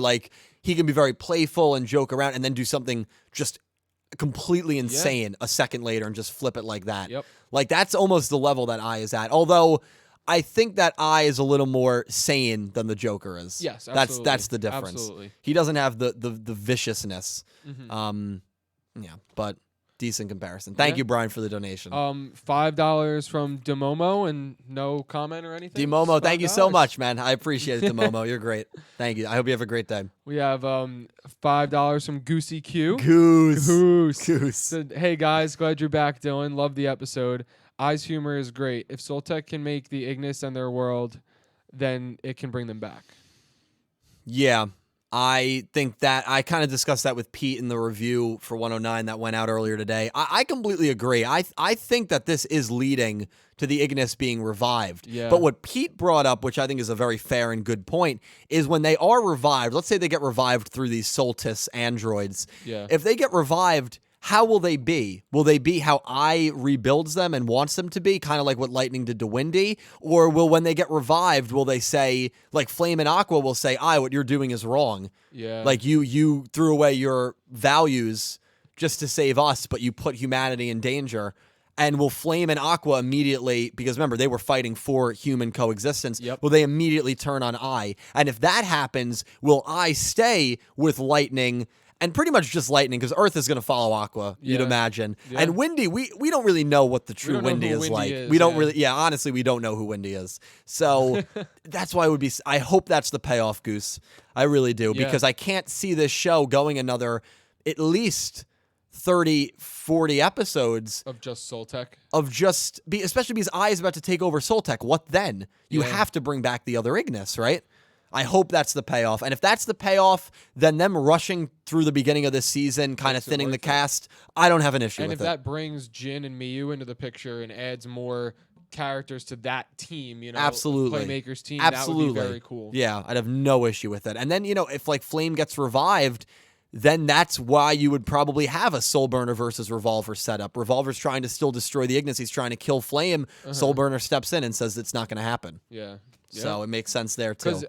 he can be very playful and joke around and then do something just completely insane a second later and just flip it like that. Yep. That's almost the level that I is at. Although I think that I is a little more sane than the Joker is. Yes, absolutely. That's the difference. Absolutely. He doesn't have the viciousness. Mm-hmm. But decent comparison. Thank you, Brian, for the donation. $5 from Demomo, and no comment or anything. Demomo, thank you so much, man. I appreciate it, Demomo. You're great. Thank you. I hope you have a great day. We have $5 from Goosey Q. Goose. Said, hey guys, glad you're back, Dylan. Love the episode. Ai's humor is great. If Soltec can make the Ignis and their world, then it can bring them back. Yeah. I think that I kind of discussed that with Pete in the review for 109 that went out earlier today. I completely agree. I think that this is leading to the Ignis being revived. Yeah. But what Pete brought up, which I think is a very fair and good point, is when they are revived, let's say they get revived through these Soltis androids. Yeah. If they get revived, how will they be? Will they be how I rebuilds them and wants them to be, kind of like what Lightning did to Windy? Or will, when they get revived, will they say, like Flame and Aqua will say, what you're doing is wrong. Yeah. Like you threw away your values just to save us, but you put humanity in danger. And will Flame and Aqua immediately, because remember, they were fighting for human coexistence, Yep. will they immediately turn on I? And if that happens, will I stay with Lightning? And pretty much just Lightning, because Earth is going to follow Aqua, you'd Yeah. imagine. Yeah. And Windy, we don't really know what the true don't know Windy who is Windy like. is, We don't yeah. really, honestly, we don't know who Windy is. So that's why it would be, I hope that's the payoff, Goose. I really do, Yeah. because I can't see this show going another at least 30, 40 episodes Of just Soltech. of just, especially because I is about to take over Soltech. What then? You Yeah. have to bring back the other Ignis, right? I hope that's the payoff. And if that's the payoff, then them rushing through the beginning of this season, kind of Makes it thinning the worth it. cast, I don't have an issue And with if it. that brings Jin and Miyu into the picture and adds more characters to that team, Absolutely. Playmakers team, Absolutely. that would be very cool. Yeah, I'd have no issue with it. And then, if like Flame gets revived, then that's why you would probably have a Soul Burner versus Revolver setup. Revolver's trying to still destroy the Ignis. He's trying to kill Flame. Soul Burner steps in and says it's not going to happen. Yeah. So it makes sense there too.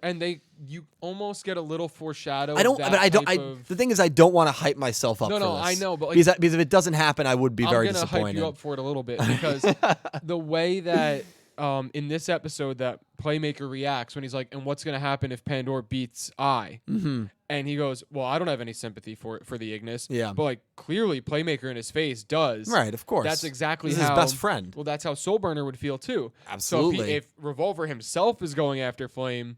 You almost get a little foreshadow. I don't, of but I don't. that type of- The thing is, I don't want to hype myself up. No, for no, this. I know, but, like, because if it doesn't happen, I would be very I'm gonna disappointed. hype you up for it a little bit because the way that in this episode that Playmaker reacts when he's like, "And what's gonna happen if Pandora beats I?" Mm-hmm. And he goes, "Well, I don't have any sympathy for the Ignis." Yeah. But like clearly, Playmaker in his face does. Right, of course. That's exactly This is how his best friend. Well, that's how Soul Burner would feel too. Absolutely. So if Revolver himself is going after Flame,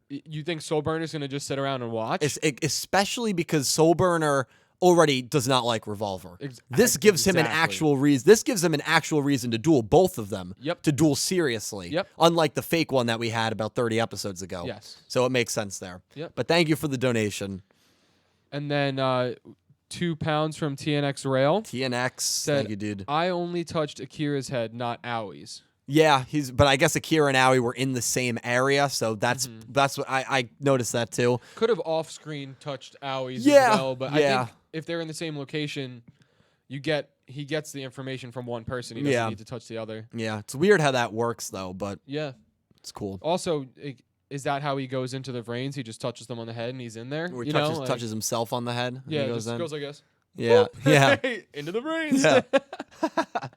you think Soul Burner's gonna just sit around and watch? Especially because Soul Burner already does not like Revolver. Ex- This gives him an exactly. actual reason. This gives him an actual reason to duel both of them. Yep. To duel seriously. Yep. Unlike the fake one that we had about 30 episodes ago. Yes. So it makes sense there. Yep. But thank you for the donation. And then £2 from TNX Rail TNX. said, Thank you, dude. "I only touched Akira's head, not Aoi's." Yeah, but I guess Akira and Aoi were in the same area, so that's what I noticed that too. Could have off-screen touched Aoi's Yeah, as well, but I yeah. think if they're in the same location, he gets the information from one person. He doesn't Yeah. need to touch the other. Yeah, it's weird how that works though, but Yeah. it's cool. Also, is that how he goes into the VRAINS? He just touches them on the head and he's in there? Where he You know, like- touches himself on the head. and Yeah, he goes just in. goes like this. Yeah, yeah. Into the VRAINS. Yeah.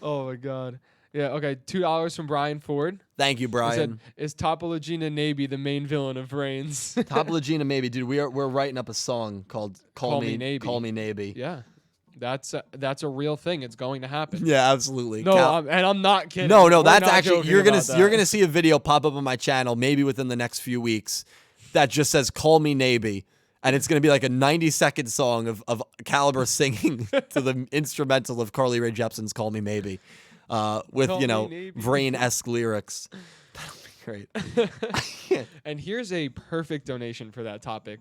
Oh my god. Yeah. Okay. $2 from Brian Ford. Thank you, He Brian. said, "Is Topologina Nabee the main villain of VRAINS?" Top Legina, maybe, dude. We're writing up a song called "Call Me Nabee." Call Me Nabee." Yeah, that's a real thing. It's going to happen. Yeah, absolutely. No, I'm not kidding. no, We're that's not actually joking you're gonna about that. you're gonna see a video pop up on my channel maybe within the next few weeks that just says "Call Me Nabee." And it's going to be like a 90-second song of Caliber singing to the instrumental of Carly Rae Jepsen's "Call Me Maybe," with Call Me Nabee. Vrain-esque lyrics. That'll be great. And here's a perfect donation for that topic.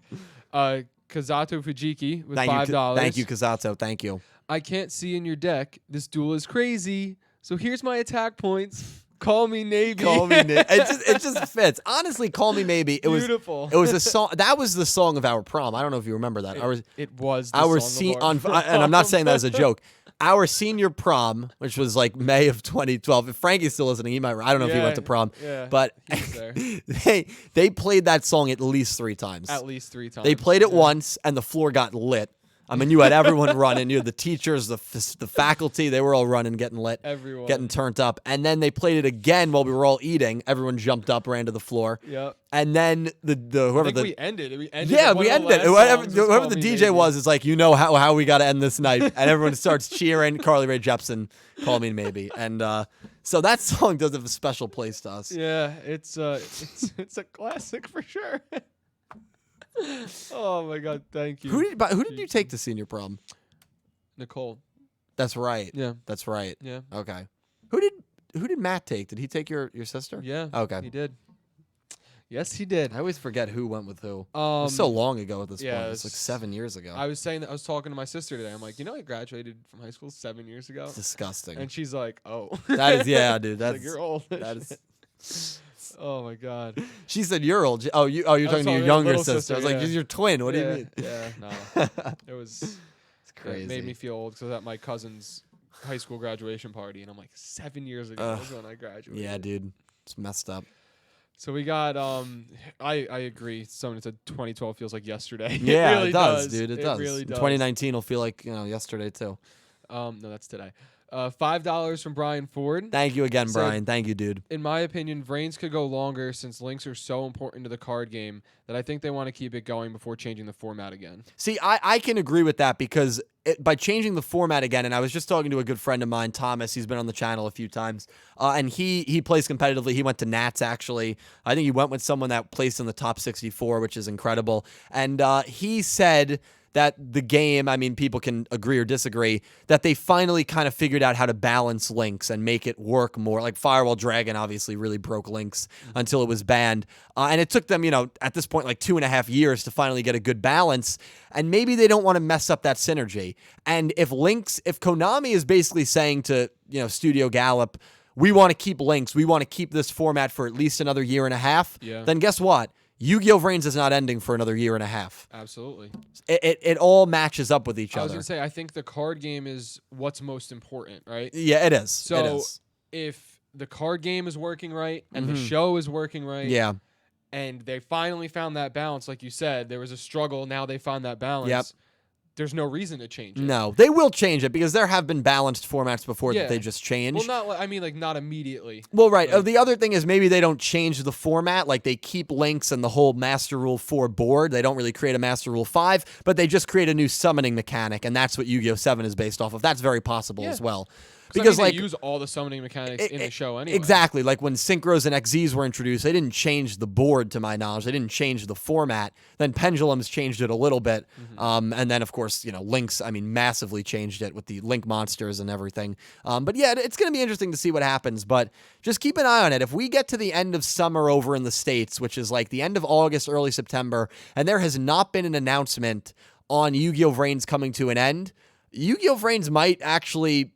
Kazato Fujiki with Thank you, $5. thank you, Kazato. Thank you. "I can't see in your deck. This duel is crazy. So here's my attack points. Call me Navy." Call me Navy. It just fits. Honestly, "Call Me Maybe." It Beautiful. was a song. That was the song of our prom. I don't know if you remember that. It was the Our song of our and I'm not saying that as a joke. Our senior prom, which was like May of 2012. If Frankie's still listening, he might. I don't know if he Yeah, went to prom, yeah, but he was there. they played that song at least 3 times. At least 3 times. They played it Yeah. once, and the floor got lit. I mean, you had everyone running. You had the teachers, the faculty. They were all running, getting lit, Everyone. getting turned up. And then they played it again while we were all eating. Everyone jumped up, ran to the floor. Yep. And then whoever we ended. We ended. yeah, with we one of ended the it. last songs was Whoever Call the Me DJ Navy. was is like, how we got to end this night, and everyone starts cheering. Carly Rae Jepsen, "Call Me Maybe," and so that song does have a special place to us. Yeah, it's a classic for sure. Oh my god, thank you. Who did you take to senior prom? Nicole. That's right. Yeah. That's right. Yeah. Okay. Who did Matt take? Did he take your sister? Yeah. Okay. He did. Yes, he did. I always forget who went with who. It was so long ago at this point. It's like 7 years ago. I was saying that I was talking to my sister today. I'm like, I graduated from high school 7 years ago. It's disgusting. And she's like, oh. That is, yeah, dude. That's like, you're old. That is. Oh my God. She said you're old. Oh, you're talking to your younger sister. I was like, she's your twin. What do you mean? Yeah, no. It was it's crazy. It made me feel old because I was at my cousin's high school graduation party, and I'm like, 7 years ago was when I graduated. Yeah, dude. It's messed up. So we got I agree. Someone said 2012 feels like yesterday. Yeah, it really does, dude. It does. Really does. 2019 will feel like yesterday too. No, that's today. $5 from Brian Ford. Thank you again, Brian. Thank you, dude. In my opinion, VRAINS could go longer since links are so important to the card game that I think they want to keep it going before changing the format again. See, I can agree with that because by changing the format again, and I was just talking to a good friend of mine, Thomas. He's been on the channel a few times, and he plays competitively. He went to Nats, actually. I think he went with someone that placed in the top 64, which is incredible. And he said that the game, I mean, people can agree or disagree, that they finally kind of figured out how to balance links and make it work more. Like Firewall Dragon obviously really broke links until it was banned. And it took them, at this point, like 2.5 years to finally get a good balance. And maybe they don't want to mess up that synergy. And if Konami is basically saying to, Studio Gallup, we want to keep links, we want to keep this format for at least another 1.5 years, then guess what? Yu-Gi-Oh! VRAINS is not ending for another 1.5 years. Absolutely. It all matches up with each other. I was going to say, I think the card game is what's most important, right? Yeah, it is. So it is. If the card game is working right and the show is working right, and they finally found that balance, like you said, there was a struggle, now they found that balance. There's no reason to change it. No, they will change it because there have been balanced formats before that they just changed. Well, not immediately. Well, right. The other thing is maybe they don't change the format. Like they keep links and the whole Master Rule 4 board. They don't really create a Master Rule 5, but they just create a new summoning mechanic, and that's what Yu-Gi-Oh! 7 is based off of. That's very possible as well. Because they use all the summoning mechanics in the show anyway. Exactly. Like when Synchros and XZs were introduced, they didn't change the board, to my knowledge. They didn't change the format. Then Pendulums changed it a little bit. And then, of course, Links, massively changed it with the Link monsters and everything. But yeah, it's going to be interesting to see what happens. But just keep an eye on it. If we get to the end of summer over in the States, which is like the end of August, early September, and there has not been an announcement on Yu-Gi-Oh! VRAINS coming to an end, Yu-Gi-Oh! VRAINS might actually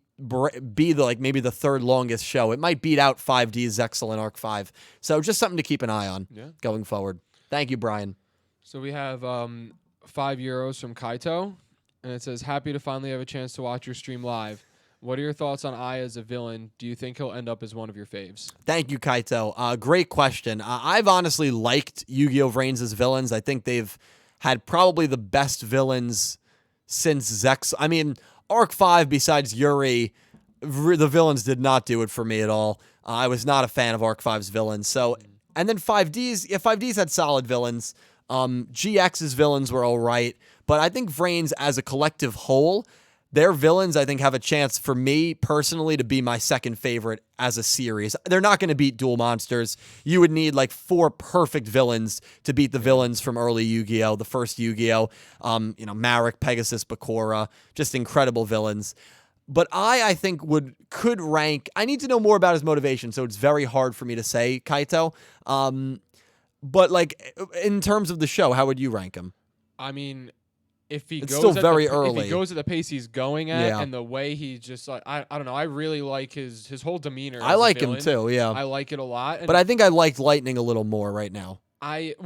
be maybe the third longest show. It might beat out 5D's Zexal and Arc 5. So just something to keep an eye on going forward. Thank you, Brian. So we have €5 from Kaito, and it says, happy to finally have a chance to watch your stream live. What are your thoughts on Ai as a villain? Do you think he'll end up as one of your faves? Thank you, Kaito. Great question. I've honestly liked Yu-Gi-Oh! VRAINS as villains. I think they've had probably the best villains since Zexal. Arc 5, besides Yuri, the villains did not do it for me at all. I was not a fan of Arc 5's villains. So, and then 5D's had solid villains. GX's villains were all right. But I think VRAINS as a collective whole, their villains, I think, have a chance for me personally to be my second favorite as a series. They're not going to beat Duel Monsters. You would need like 4 perfect villains to beat the villains from early Yu-Gi-Oh!, the first Yu-Gi-Oh!, Marek, Pegasus, Bakura, just incredible villains. But I think could rank. I need to know more about his motivation, so it's very hard for me to say, Kaito. But like in terms of the show, how would you rank him? If he it's goes still very early. If he goes at the pace he's going at and the way he just like I don't know, I really like his whole demeanor. I like him too, yeah. I like it a lot. But I think I liked Lightning a little more right now. I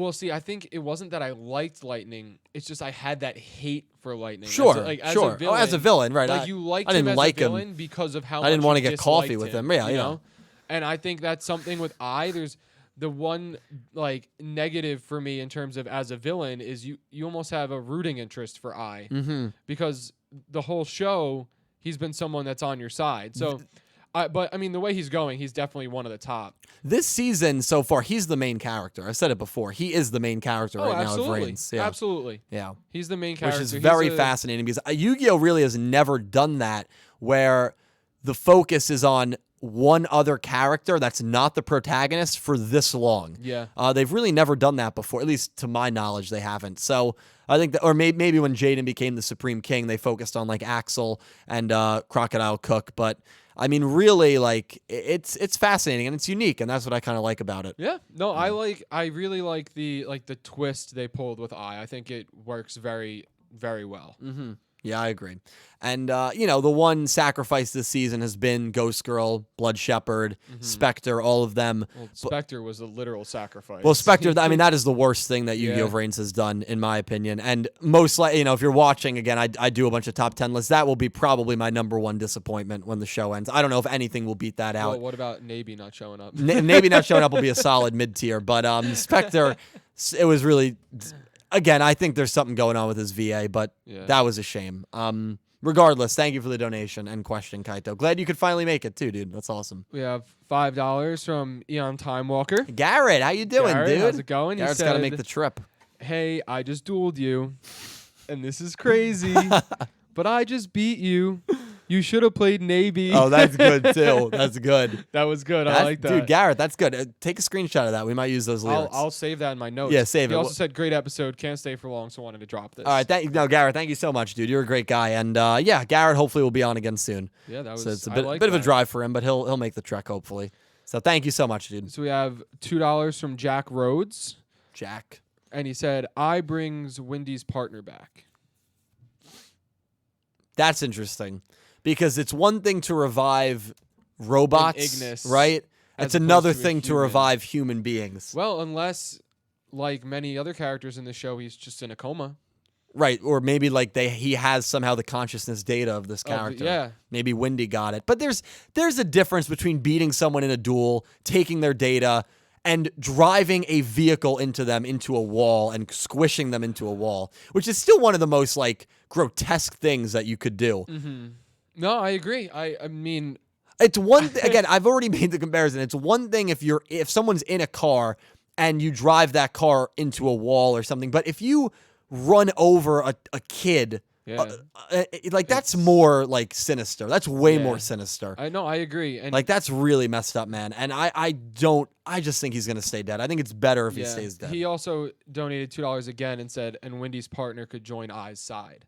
think it wasn't that I liked Lightning. It's just I had that hate for Lightning. Sure, sure. As a villain, right? Like you liked him as a villain because of how much I didn't want to you get coffee with him. Yeah, you know. And I think that's something with there's the one like negative for me in terms of as a villain is you almost have a rooting interest for because the whole show he's been someone that's on your side. So, but the way he's going, he's definitely one of the top. This season so far, he's the main character. I said it before. He is the main character right now of VRAINS. Yeah. Absolutely. Yeah. He's the main character. Which is very fascinating because Yu-Gi-Oh! Really has never done that where the focus is on one other character that's not the protagonist for this long. Yeah. They've really never done that before, at least to my knowledge, they haven't. So I think that, or maybe when Jaden became the Supreme King, they focused on like Axel and Crocodile Cook. But I mean, really, like it's fascinating and it's unique, and that's what I kind of like about it. Yeah. No, I really like the twist they pulled with I think it works very, very well. Mm-hmm. Yeah, I agree. And, the one sacrifice this season has been Ghost Girl, Blood Shepherd, Spectre, all of them. Well, Spectre was a literal sacrifice. Well, Spectre, I mean, that is the worst thing that Yu-Gi-Oh! VRAINS has done, in my opinion. And most likely, if you're watching, again, I do a bunch of top 10 lists. That will be probably my number one disappointment when the show ends. I don't know if anything will beat that out. Well, what about Nabee not showing up? Nabee not showing up will be a solid mid-tier. But Spectre, it was really... Again, I think there's something going on with his VA, but that was a shame. Regardless, thank you for the donation and question, Kaito. Glad you could finally make it too, dude. That's awesome. We have $5 from Eon Time Walker. Garrett, how you doing, Garrett, dude? how's it going? Garrett's got to make the trip. Hey, I just dueled you, and this is crazy, but I just beat you. You should have played Nabee. Oh, that's good, too. That's good. That was good. I like that. Dude, Garrett, that's good. Take a screenshot of that. We might use those lyrics. I'll save that in my notes. Yeah, save it. He also said, great episode. Can't stay for long, so wanted to drop this. All right. Garrett, thank you so much, dude. You're a great guy. And, Garrett hopefully will be on again soon. Yeah, that was So it's a bit of a drive for him, but he'll make the trek, hopefully. So thank you so much, dude. So we have $2 from Jack Rhodes. Jack. And he said, I brings Wendy's partner back. That's interesting. Because it's one thing to revive robots, Ignis, right? as It's another opposed to a thing to human. revive human beings. Well, unless, like many other characters in the show, he's just in a coma. Right, or maybe like he has somehow the consciousness data of this character. Yeah. Maybe Wendy got it. But there's a difference between beating someone in a duel, taking their data, and driving a vehicle into a wall and squishing them into a wall, which is still one of the most like grotesque things that you could do. Mm-hmm. No, I agree. I mean, it's one again, I've already made the comparison. It's one thing if someone's in a car and you drive that car into a wall or something, but if you run over a kid, that's more like sinister. That's way more sinister. I know, I agree. And like that's really messed up, man. And I just think he's gonna stay dead. I think it's better if he stays dead. He also donated $2 again and said, and Wendy's partner could join I's side.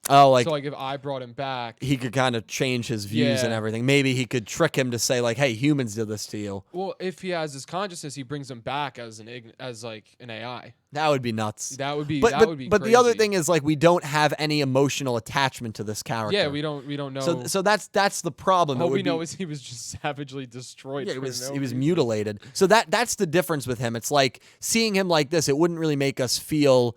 Oh, so like if I brought him back, he could kind of change his views and everything. Maybe he could trick him to say like, "Hey, humans did this to you." Well, if he has his consciousness, he brings him back as an AI. That would be nuts. That would be. But crazy. the other thing is like we don't have any emotional attachment to this character. Yeah, we don't know. So that's the problem. All we know is he was just savagely destroyed. Yeah, he was mutilated. So that's the difference with him. It's like seeing him like this. It wouldn't really make us feel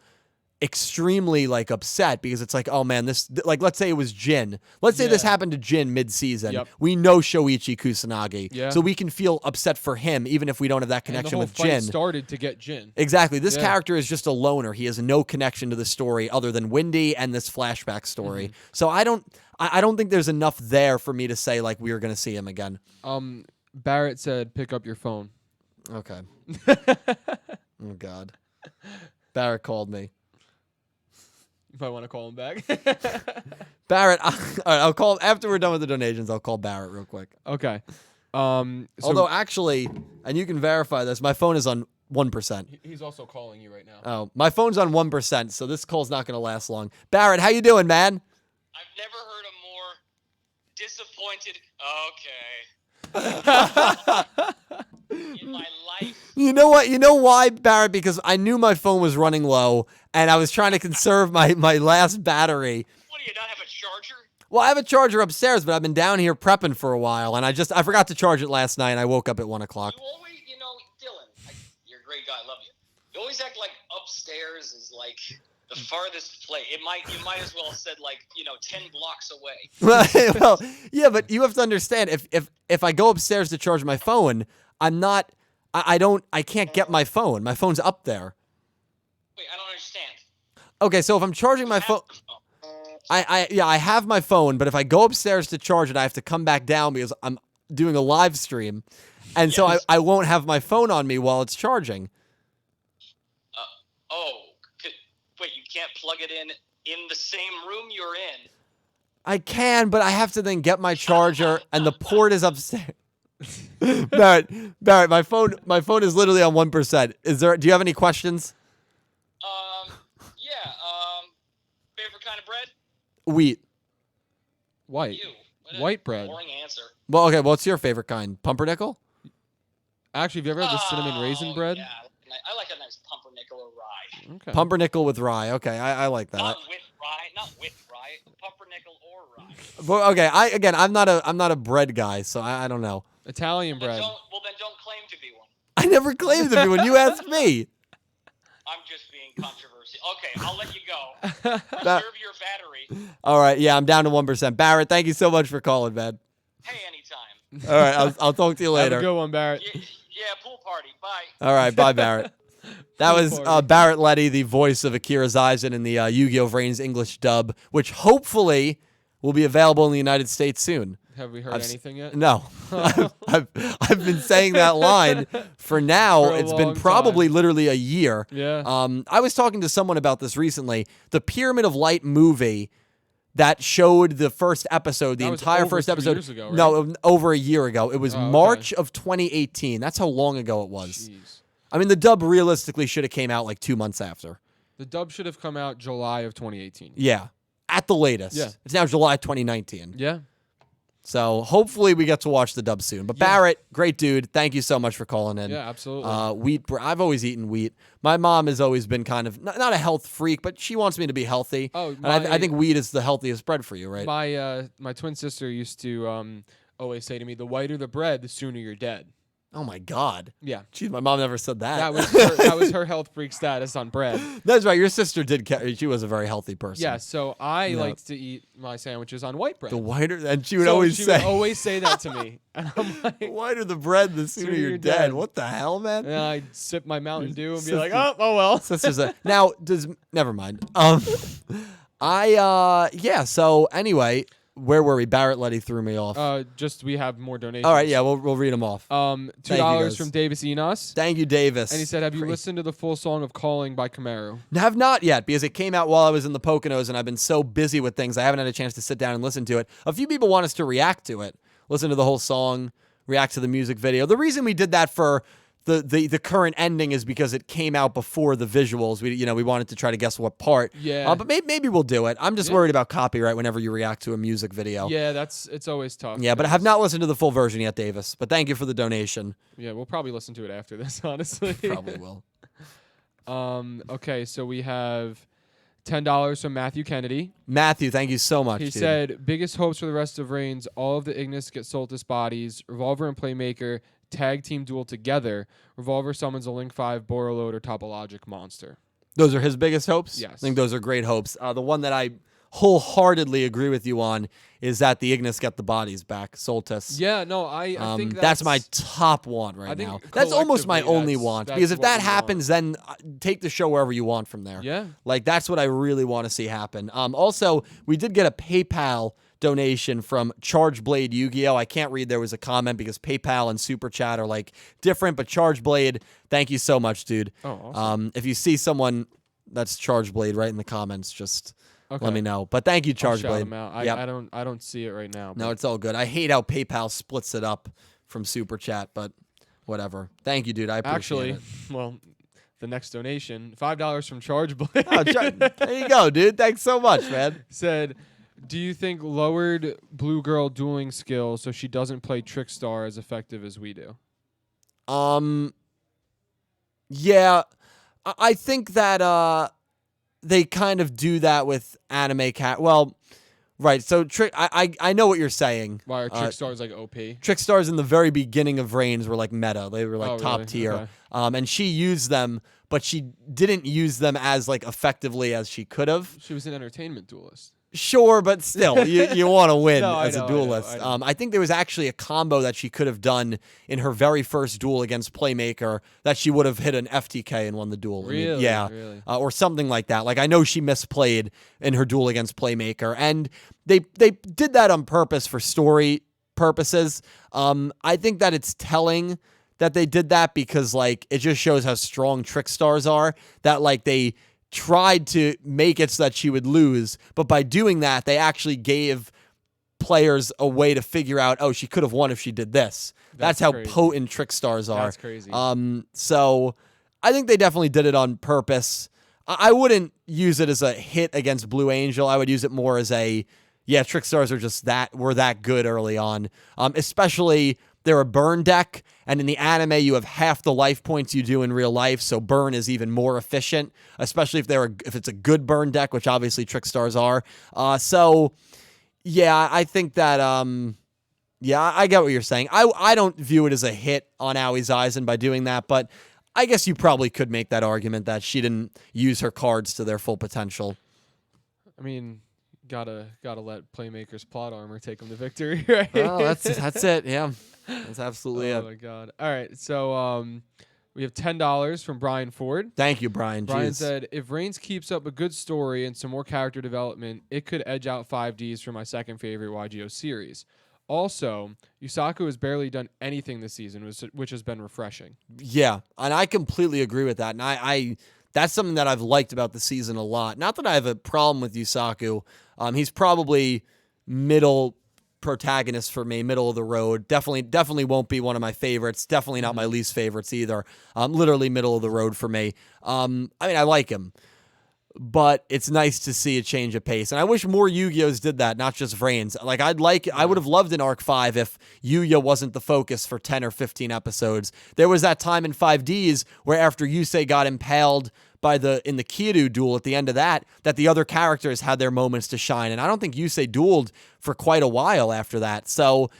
extremely like upset because it's like, oh man, this like let's say it was Jin. Let's say this happened to Jin mid-season. Yep. We know Shoichi Kusanagi. Yeah. So we can feel upset for him even if we don't have that connection with Jin. Jin. Started to get Jin. Exactly. This character is just a loner. He has no connection to the story other than Wendy and this flashback story. Mm-hmm. So I don't think there's enough there for me to say like we are going to see him again. Barrett said, "Pick up your phone." Okay. Oh God. Barrett called me. If I want to call him back. Barrett, all right, I'll call after we're done with the donations. I'll call Barrett real quick. Okay. Although actually, and you can verify this, my phone is on 1%. He's also calling you right now. Oh, my phone's on 1%, so this call's not going to last long. Barrett, how you doing, man? I've never heard a more disappointed. Okay. In my life. You know what? You know why, Barrett? Because I knew my phone was running low, and I was trying to conserve my last battery. What do you not have a charger? Well, I have a charger upstairs, but I've been down here prepping for a while, and I forgot to charge it last night, and I woke up at 1 o'clock. You always, Dylan, you're a great guy. I love you. You always act like upstairs is like the farthest place. You might as well have said 10 blocks away. Well, yeah, but you have to understand if I go upstairs to charge my phone, I can't get my phone. My phone's up there. Wait, I don't understand. Okay, so if I'm charging my phone, I have my phone, but if I go upstairs to charge it, I have to come back down because I'm doing a live stream, and so I won't have my phone on me while it's charging. Wait, you can't plug it in the same room you're in? I can, but I have to then get my charger, and the port is upstairs. Barrett, my phone is literally on 1%. Do you have any questions? Yeah. Favorite kind of bread? Wheat. White. What a White bread. Boring answer. Well, okay. What's your favorite kind? Pumpernickel? Actually, have you ever had the cinnamon raisin bread? Yeah, I like a nice pumpernickel or rye. Okay. Pumpernickel with rye. Okay, I like that. Not with rye. Pumpernickel or rye. But, okay, I'm not a bread guy, so I don't know. Italian bread. Then don't claim to be one. I never claimed to be when you asked me. I'm just being controversial. Okay, I'll let you go. Reserve your battery. All right, yeah, I'm down to 1%. Barrett, thank you so much for calling, man. Hey, anytime. All right, I'll talk to you later. Have a good one, Barrett. Yeah, pool party. Bye. All right, bye, Barrett. That was Barrett Letty, the voice of Akira Zaizen in the Yu-Gi-Oh! VRAINS English dub, which hopefully will be available in the United States soon. Have we heard anything yet? No. I've been saying that line for now. For a It's been long probably time. literally a year. Yeah. I was talking to someone about this recently. The Pyramid of Light movie that showed the first episode, the That was entire over first 3 episode. years ago, right? No, over a year ago. It was Oh, okay. March of 2018. That's how long ago it was. Jeez. I mean, the dub realistically should have came out like 2 months after. The dub should have come out July of 2018. Yeah, at the latest. Yeah. It's now July 2019. Yeah. So hopefully we get to watch the dub soon. But Yeah. Barrett, great dude. Thank you so much for calling in. Yeah, absolutely. I've always eaten wheat. My mom has always been kind of not a health freak, but she wants me to be healthy. Oh, and I think wheat is the healthiest bread for you, right? My twin sister used to always say to me, "The whiter the bread, the sooner you're dead." Oh my God. Yeah. Jeez, my mom never said that. That was her health freak status on bread. That's right. Your sister did. She was a very healthy person. Yeah, so I Yeah. liked to eat my sandwiches on white bread. The whiter, and she would So always she say, would always say that to me, and I'm "The like, whiter the bread, the sooner you're dead." What the hell, man? and I'd sip my Mountain Dew and be Sister- like, oh well. Sisters. Now, never mind. Yeah. So anyway, where were we? Barrett Letty threw me off. We have more donations. All right, yeah, we'll read them off. $2 guys. from Davis Enos. Thank you, Davis. And he said, have you listened to the full song of Calling by Camaro? Have not yet, because it came out while I was in the Poconos, and I've been so busy with things, I haven't had a chance to sit down and listen to it. A few people want us to react to it, listen to the whole song, react to the music video. The reason we did that for the current ending is because it came out before the visuals. We wanted to try to guess what part. Yeah. But maybe we'll do it. I'm just worried about copyright whenever you react to a music video. Yeah, it's always tough. Yeah, but I have not listened to the full version yet, Davis. But thank you for the donation. Yeah, we'll probably listen to it after this, honestly. Probably will. Okay, so we have $10 from Matthew Kennedy. Matthew, thank you so much. He dude. said, biggest hopes for the rest of Reigns, all of the Ignis get Soltis bodies, Revolver and Playmaker, tag team duel together, Revolver summons a Link 5 Boroload or Topologic monster. Those are his biggest hopes? Yes. I think those are great hopes. The one that I wholeheartedly agree with you on is that the Ignis get the bodies back, Soltis. Yeah, no, I think that's my top want right now. That's almost my only want, because if that happens, then take the show wherever you want from there. Yeah. Like, that's what I really want to see happen. Also, we did get a PayPal donation from Chargeblade Yu-Gi-Oh! I can't read. There was a comment because PayPal and Super Chat are like different, but Chargeblade, thank you so much, dude. Oh, awesome. If you see someone that's Chargeblade right in the comments, just let me know. But thank you, I'll shout Chargeblade. him out. Yep. I don't see it right now. No, but- it's all good. I hate how PayPal splits it up from Super Chat, but whatever. Thank you, dude. I appreciate it. Well, the next donation, $5 from Chargeblade. Oh, there you go, dude. Thanks so much, man. Said, do you think lowered Blue Girl dueling skill so she doesn't play Trickstar as effective as we do? Yeah, I think that they kind of do that with anime cat. Well, right. So I know what you're saying. Why are Trickstars like OP? Trickstars in the very beginning of Reigns were like meta. They were like top really? tier. Okay. And she used them, but she didn't use them as like effectively as she could have. She was an entertainment duelist. Sure, but still, you want to win No, as I know, a duelist. I know. I think there was actually a combo that she could have done in her very first duel against Playmaker that she would have hit an FTK and won the duel. Really? I mean, yeah. Really? Or something like that. Like, I know she misplayed in her duel against Playmaker, and they did that on purpose for story purposes. I think that it's telling that they did that because, like, it just shows how strong Trickstars are, that, like, they tried to make it so that she would lose, but by doing that, they actually gave players a way to figure out, oh, she could have won if she did this. That's how crazy. potent Trickstars are. That's crazy. So I think they definitely did it on purpose. I wouldn't use it as a hit against Blue Angel. I would use it more as a, yeah, trick stars were that good early on. Especially they're a burn deck, and in the anime you have half the life points you do in real life, so burn is even more efficient, especially if it's a good burn deck, which obviously trick stars are. So yeah, I think that yeah, I get what you're saying. I don't view it as a hit on Aoi Eisen by doing that, but I guess you probably could make that argument that she didn't use her cards to their full potential. I mean, gotta let Playmaker's plot armor take them to victory, right? Oh, that's it. Yeah, that's absolutely it. Oh my god! All right, so we have $10 from Brian Ford. Thank you, Brian. Brian Jeez. said, "If RAINS keeps up a good story and some more character development, it could edge out 5Ds for my second favorite YuGiOh series. Also, Yusaku has barely done anything this season, which has been refreshing." Yeah, and I completely agree with that. And I that's something that I've liked about the season a lot. Not that I have a problem with Yusaku. He's probably middle protagonist for me, middle of the road. Definitely won't be one of my favorites. Definitely not my least favorites either. Literally middle of the road for me. I mean, I like him, but it's nice to see a change of pace. And I wish more Yu-Gi-Ohs did that, not just VRAINS. Like, I would have loved an Arc 5 if Yu-Gi-Oh wasn't the focus for 10 or 15 episodes. There was that time in 5Ds where after Yusei got impaled in the Kiryu duel at the end of that the other characters had their moments to shine. And I don't think Yusei dueled for quite a while after that. So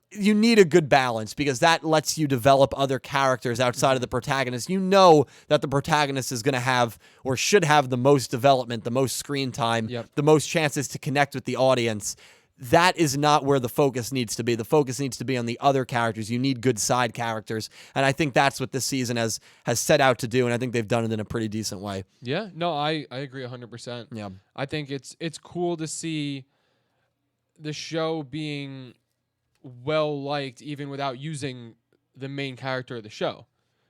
you need a good balance because that lets you develop other characters outside of the protagonist. You know that the protagonist is going to have or should have the most development, the most screen time, the most chances to connect with the audience. That is not where the focus needs to be. The focus needs to be on the other characters. You need good side characters. And I think that's what this season has set out to do, and I think they've done it in a pretty decent way. Yeah, no, I agree 100%. Yeah. I think it's cool to see the show being well-liked even without using the main character of the show.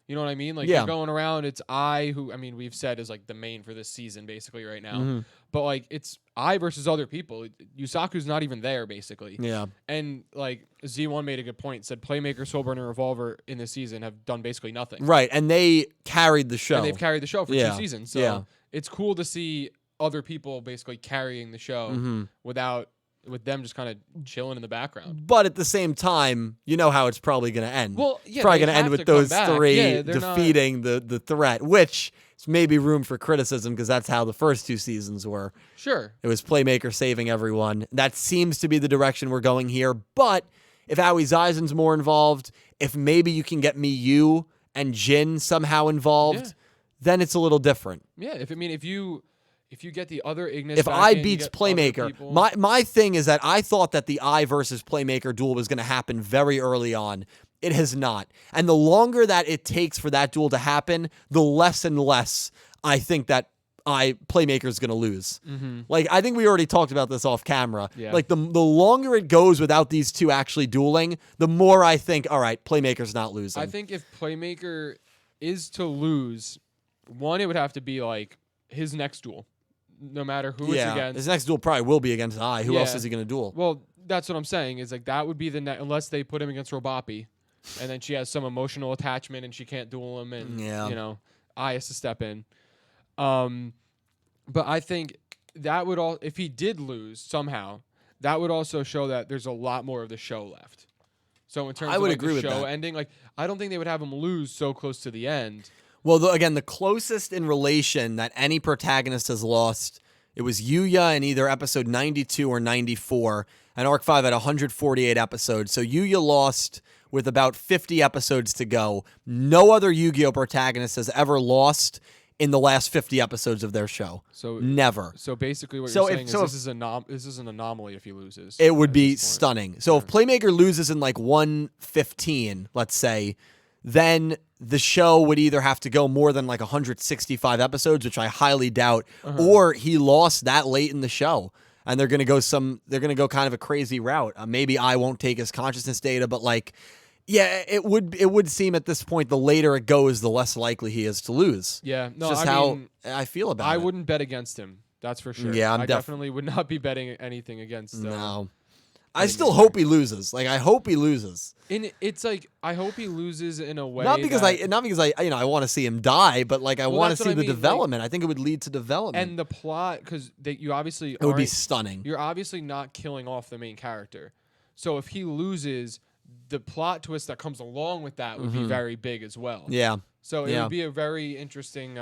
You know what I mean? Like, you're going around, it's I, who, I mean, we've said is like the main for this season basically right now. Mm-hmm. But like, it's I versus other people. Yusaku's not even there basically. Yeah. And like, Z1 made a good point, said Playmaker, Soulburn, and Revolver in this season have done basically nothing. Right, and they carried the show. And they've carried the show for 2 seasons. So Yeah. it's cool to see other people basically carrying the show with them just kind of chilling in the background. But at the same time, you know how it's probably going to end. Well, it's yeah, probably they going to end have with to come those back. three Yeah, they're defeating the threat, which is maybe room for criticism because that's how the first 2 seasons were. Sure. It was Playmaker saving everyone. That seems to be the direction we're going here. But if Aoi Eisen's more involved, if maybe you can get Miyu and Jin somehow involved, then it's a little different. Yeah, if you get the other Ignis if back I in, you beats get Playmaker, other people. my thing is that I thought that the I versus Playmaker duel was going to happen very early on. It has not. And the longer that it takes for that duel to happen, the less and less I think that Playmaker is going to lose. Mm-hmm. Like, I think we already talked about this off camera. Yeah. Like, the longer it goes without these two actually dueling, the more I think, all right, Playmaker's not losing. I think if Playmaker is to lose, one, it would have to be like his next duel. No matter who it's against. His next duel probably will be against I. Who else Yeah. is he going to duel? Well, that's what I'm saying. Is like that would be the unless they put him against Robapi, and then she has some emotional attachment and she can't duel him, and I has to step in. But I think that would if he did lose somehow, that would also show that there's a lot more of the show left. So in terms I would of agree the with show that. ending, like I don't think they would have him lose so close to the end. Well, again, the closest in relation that any protagonist has lost, it was Yuya in either episode 92 or 94, and Arc 5 had 148 episodes. So Yuya lost with about 50 episodes to go. No other Yu-Gi-Oh protagonist has ever lost in the last 50 episodes of their show. So never. So basically, what So you're if- saying so is this is an anomaly if he loses. It would at be this point. stunning. So if Playmaker loses in like 115, let's say, then the show would either have to go more than like 165 episodes, which I highly doubt, or he lost that late in the show, and they're gonna go kind of a crazy route. Maybe I won't take his consciousness data, but like, yeah, it would seem at this point the later it goes, the less likely he is to lose. Yeah, It's no, just I how mean, I feel about it. I wouldn't bet against him. That's for sure. Yeah, I definitely would not be betting anything against. No. I still hope he loses. Like I hope he loses. And it's like I hope he loses in a way. Not because I want to see him die, but like I want to see the development. Like, I think it would lead to development. And the plot, because you obviously it would be stunning. You're obviously not killing off the main character. So if he loses, the plot twist that comes along with that would be very big as well. Yeah. So it would be a very interesting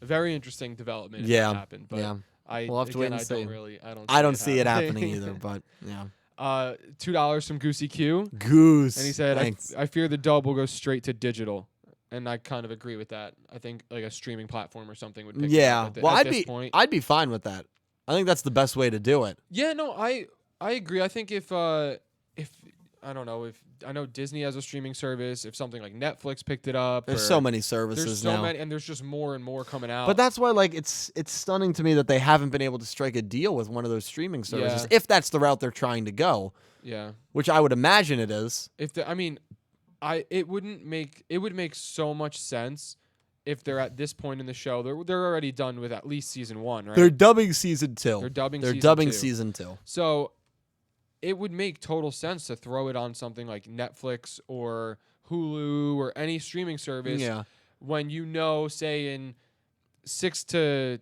development if that happened. But We'll have to wait and see. I don't see it happening either, but yeah. $2 from Goosey Q. Goose. And he said, I fear the dub will go straight to digital. And I kind of agree with that. I think like a streaming platform or something would pick it up at this point. I'd be fine with that. I think that's the best way to do it. Yeah, no, I agree. I think if I don't know, if I know Disney has a streaming service, if something like Netflix picked it up. There's so many services there's so now. many, and there's just more and more coming out. But that's why, like, it's stunning to me that they haven't been able to strike a deal with one of those streaming services, if that's the route they're trying to go. Yeah. Which I would imagine it is. It would make so much sense if they're at this point in the show. They're already done with at least season 1, right? They're dubbing season 2. They're dubbing season 2. So it would make total sense to throw it on something like Netflix or Hulu or any streaming service when say in 6 to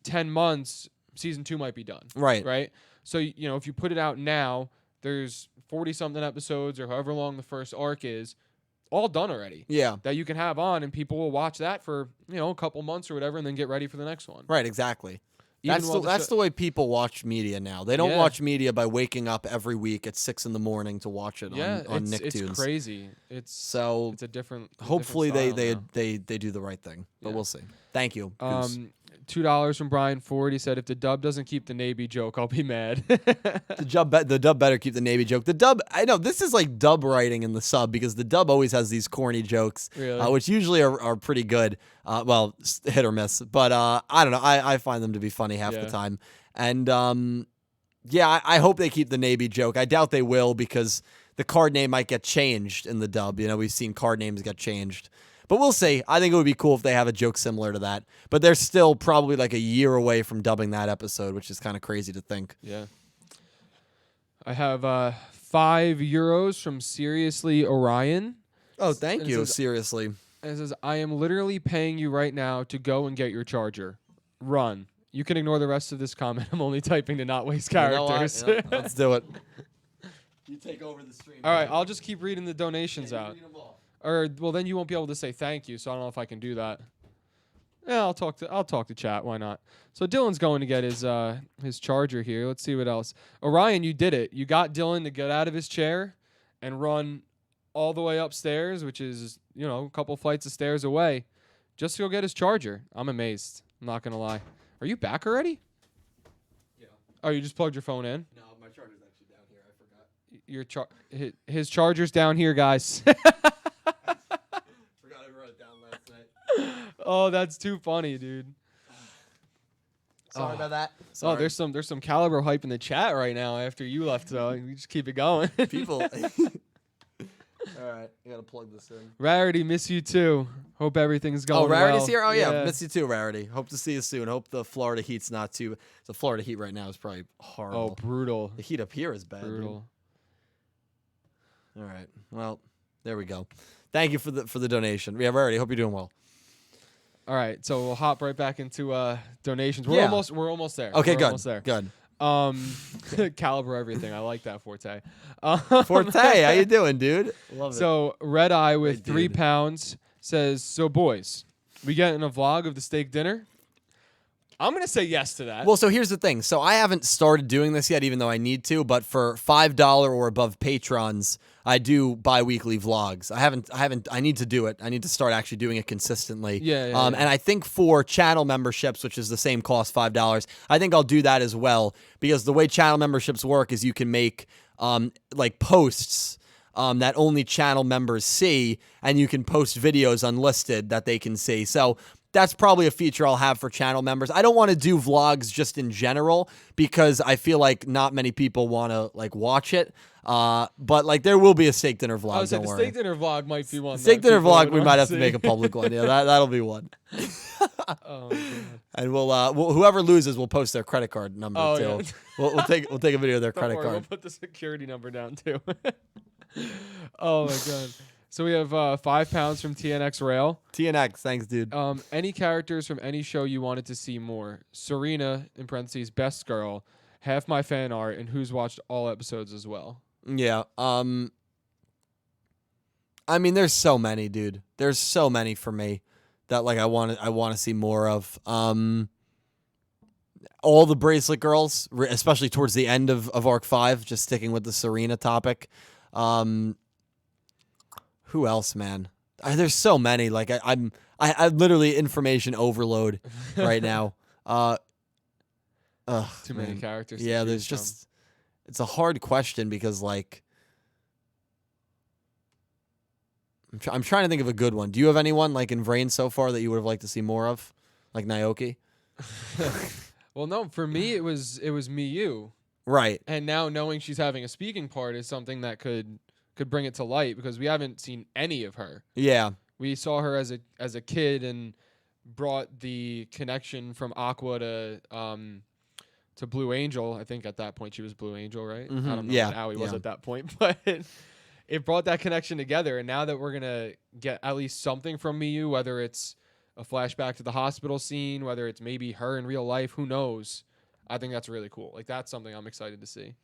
10 months, season 2 might be done. Right? So, if you put it out now, there's 40-something episodes or however long the first arc is, all done already. Yeah. That you can have on, and people will watch that for, a couple months or whatever and then get ready for the next one. Right, exactly. That's the way people watch media now. They don't watch media by waking up every week at 6 a.m. to watch it on Nicktoons. It's crazy. It's a different. Hopefully different they do the right thing, but we'll see. Thank you. Goose. $2 from Brian Ford. He said, if the dub doesn't keep the Nabee joke, I'll be mad. The dub better keep the Navy joke. The dub, I know this is like dub writing in the sub because the dub always has these corny jokes, which usually are pretty good. Well, hit or miss, but I don't know. I find them to be funny half the time. And I hope they keep the Navy joke. I doubt they will because the card name might get changed in the dub. We've seen card names get changed. But we'll see. I think it would be cool if they have a joke similar to that. But they're still probably like a year away from dubbing that episode, which is kind of crazy to think. Yeah. I have €5 from Seriously Orion. Oh, thank you. Seriously. And it says, I am literally paying you right now to go and get your charger. Run. You can ignore the rest of this comment. I'm only typing to not waste characters. Let's do it. You take over the stream. All right. I'll just keep reading the donations out. Well, then you won't be able to say thank you, so I don't know if I can do that. Yeah, I'll talk to chat. Why not? So Dylan's going to get his charger here. Let's see what else. Orion, you did it. You got Dylan to get out of his chair and run all the way upstairs, which is a couple flights of stairs away, just to go get his charger. I'm amazed. I'm not gonna lie. Are you back already? Yeah. Oh, you just plugged your phone in? No, my charger's actually down here. I forgot. His charger's down here, guys. Oh, that's too funny, dude. Sorry about that. Sorry. Oh, there's some Caliber hype in the chat right now after you left, so we just keep it going. People. All right, I gotta plug this in. Rarity, miss you too. Hope everything's going well. Oh, Rarity's here? Oh, yeah, miss you too, Rarity. Hope to see you soon. Hope the Florida heat's not too... The Florida heat right now is probably horrible. Oh, brutal. The heat up here is bad. Brutal. Dude. All right, well, there we go. Thank you for the donation. Yeah, Rarity, hope you're doing well. All right, so we'll hop right back into donations. We're almost there. Okay, we're good. Almost there. Good. Caliber everything. I like that, Forte. Forte, how you doing, dude? Love it. So RedEye with £3 says, so boys, we getting a vlog of the steak dinner? I'm going to say yes to that. Well, so here's the thing. So I haven't started doing this yet, even though I need to. But for $5 or above patrons, I do bi-weekly vlogs. I need to do it. I need to start actually doing it consistently. Yeah. And I think for channel memberships, which is the same cost, $5, I think I'll do that as well. Because the way channel memberships work is you can make like posts that only channel members see, and you can post videos unlisted that they can see. So that's probably a feature I'll have for channel members. I don't want to do vlogs just in general because I feel like not many people want to like watch it. But like there will be a steak dinner vlog. The steak dinner vlog might be one. Steak dinner vlog, we might have to make a public one. Yeah, that'll be one. Oh, God. And whoever loses, we'll post their credit card number Oh, too. yeah. We'll take a video of their Don't credit worry, card. we'll put the security number down too. Oh my God. So we have 5 pounds from TNX Rail. TNX, thanks, dude. Any characters from any show you wanted to see more? Serena, in parentheses, best girl, half my fan art, and who's watched all episodes as well. Yeah. I mean, there's so many, dude. There's so many for me that like I want to see more of. All the bracelet girls, especially towards the end of Arc 5, just sticking with the Serena topic. Who else, man? There's so many. Like I'm literally information overload right now. Too many characters. to Yeah, choose there's from. just it's a hard question because like I'm trying to think of a good one. Do you have anyone like in VRAINS so far that you would have liked to see more of, like Naoki? Well, no, for me it was Miyu. Right. And now knowing she's having a speaking part is something that could bring it to light because we haven't seen any of her. Yeah. We saw her as a kid and brought the connection from Aqua to Blue Angel. I think at that point she was Blue Angel, right? Mhm. I don't know Yeah, what Aoi was yeah. at that point, but it brought that connection together. And now that we're gonna get at least something from Miyu, whether it's a flashback to the hospital scene, whether it's maybe her in real life, who knows? I think that's really cool. Like that's something I'm excited to see.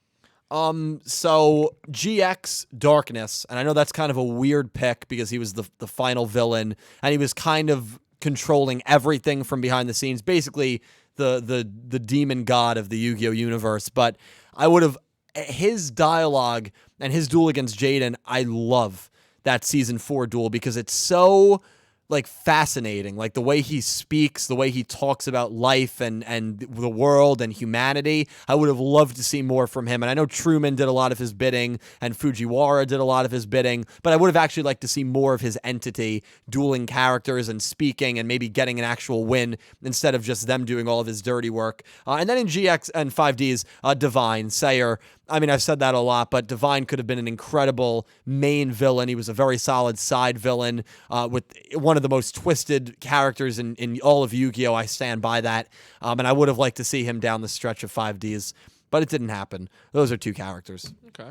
So GX Darkness, and I know that's kind of a weird pick because he was the final villain, and he was kind of controlling everything from behind the scenes, basically the demon god of the Yu-Gi-Oh universe. But I would have his dialogue and his duel against Jaden. I love that season 4 duel because it's so like fascinating, like the way he speaks, the way he talks about life and the world and humanity. I would have loved to see more from him. And I know Truman did a lot of his bidding and Fujiwara did a lot of his bidding, but I would have actually liked to see more of his entity dueling characters and speaking and maybe getting an actual win instead of just them doing all of his dirty work. And then in GX and 5Ds, Divine, Sayer. I mean, I've said that a lot, but Divine could have been an incredible main villain. He was a very solid side villain with one of the most twisted characters in all of Yu-Gi-Oh! I stand by that. And I would have liked to see him down the stretch of 5Ds, but it didn't happen. Those are 2 characters. Okay.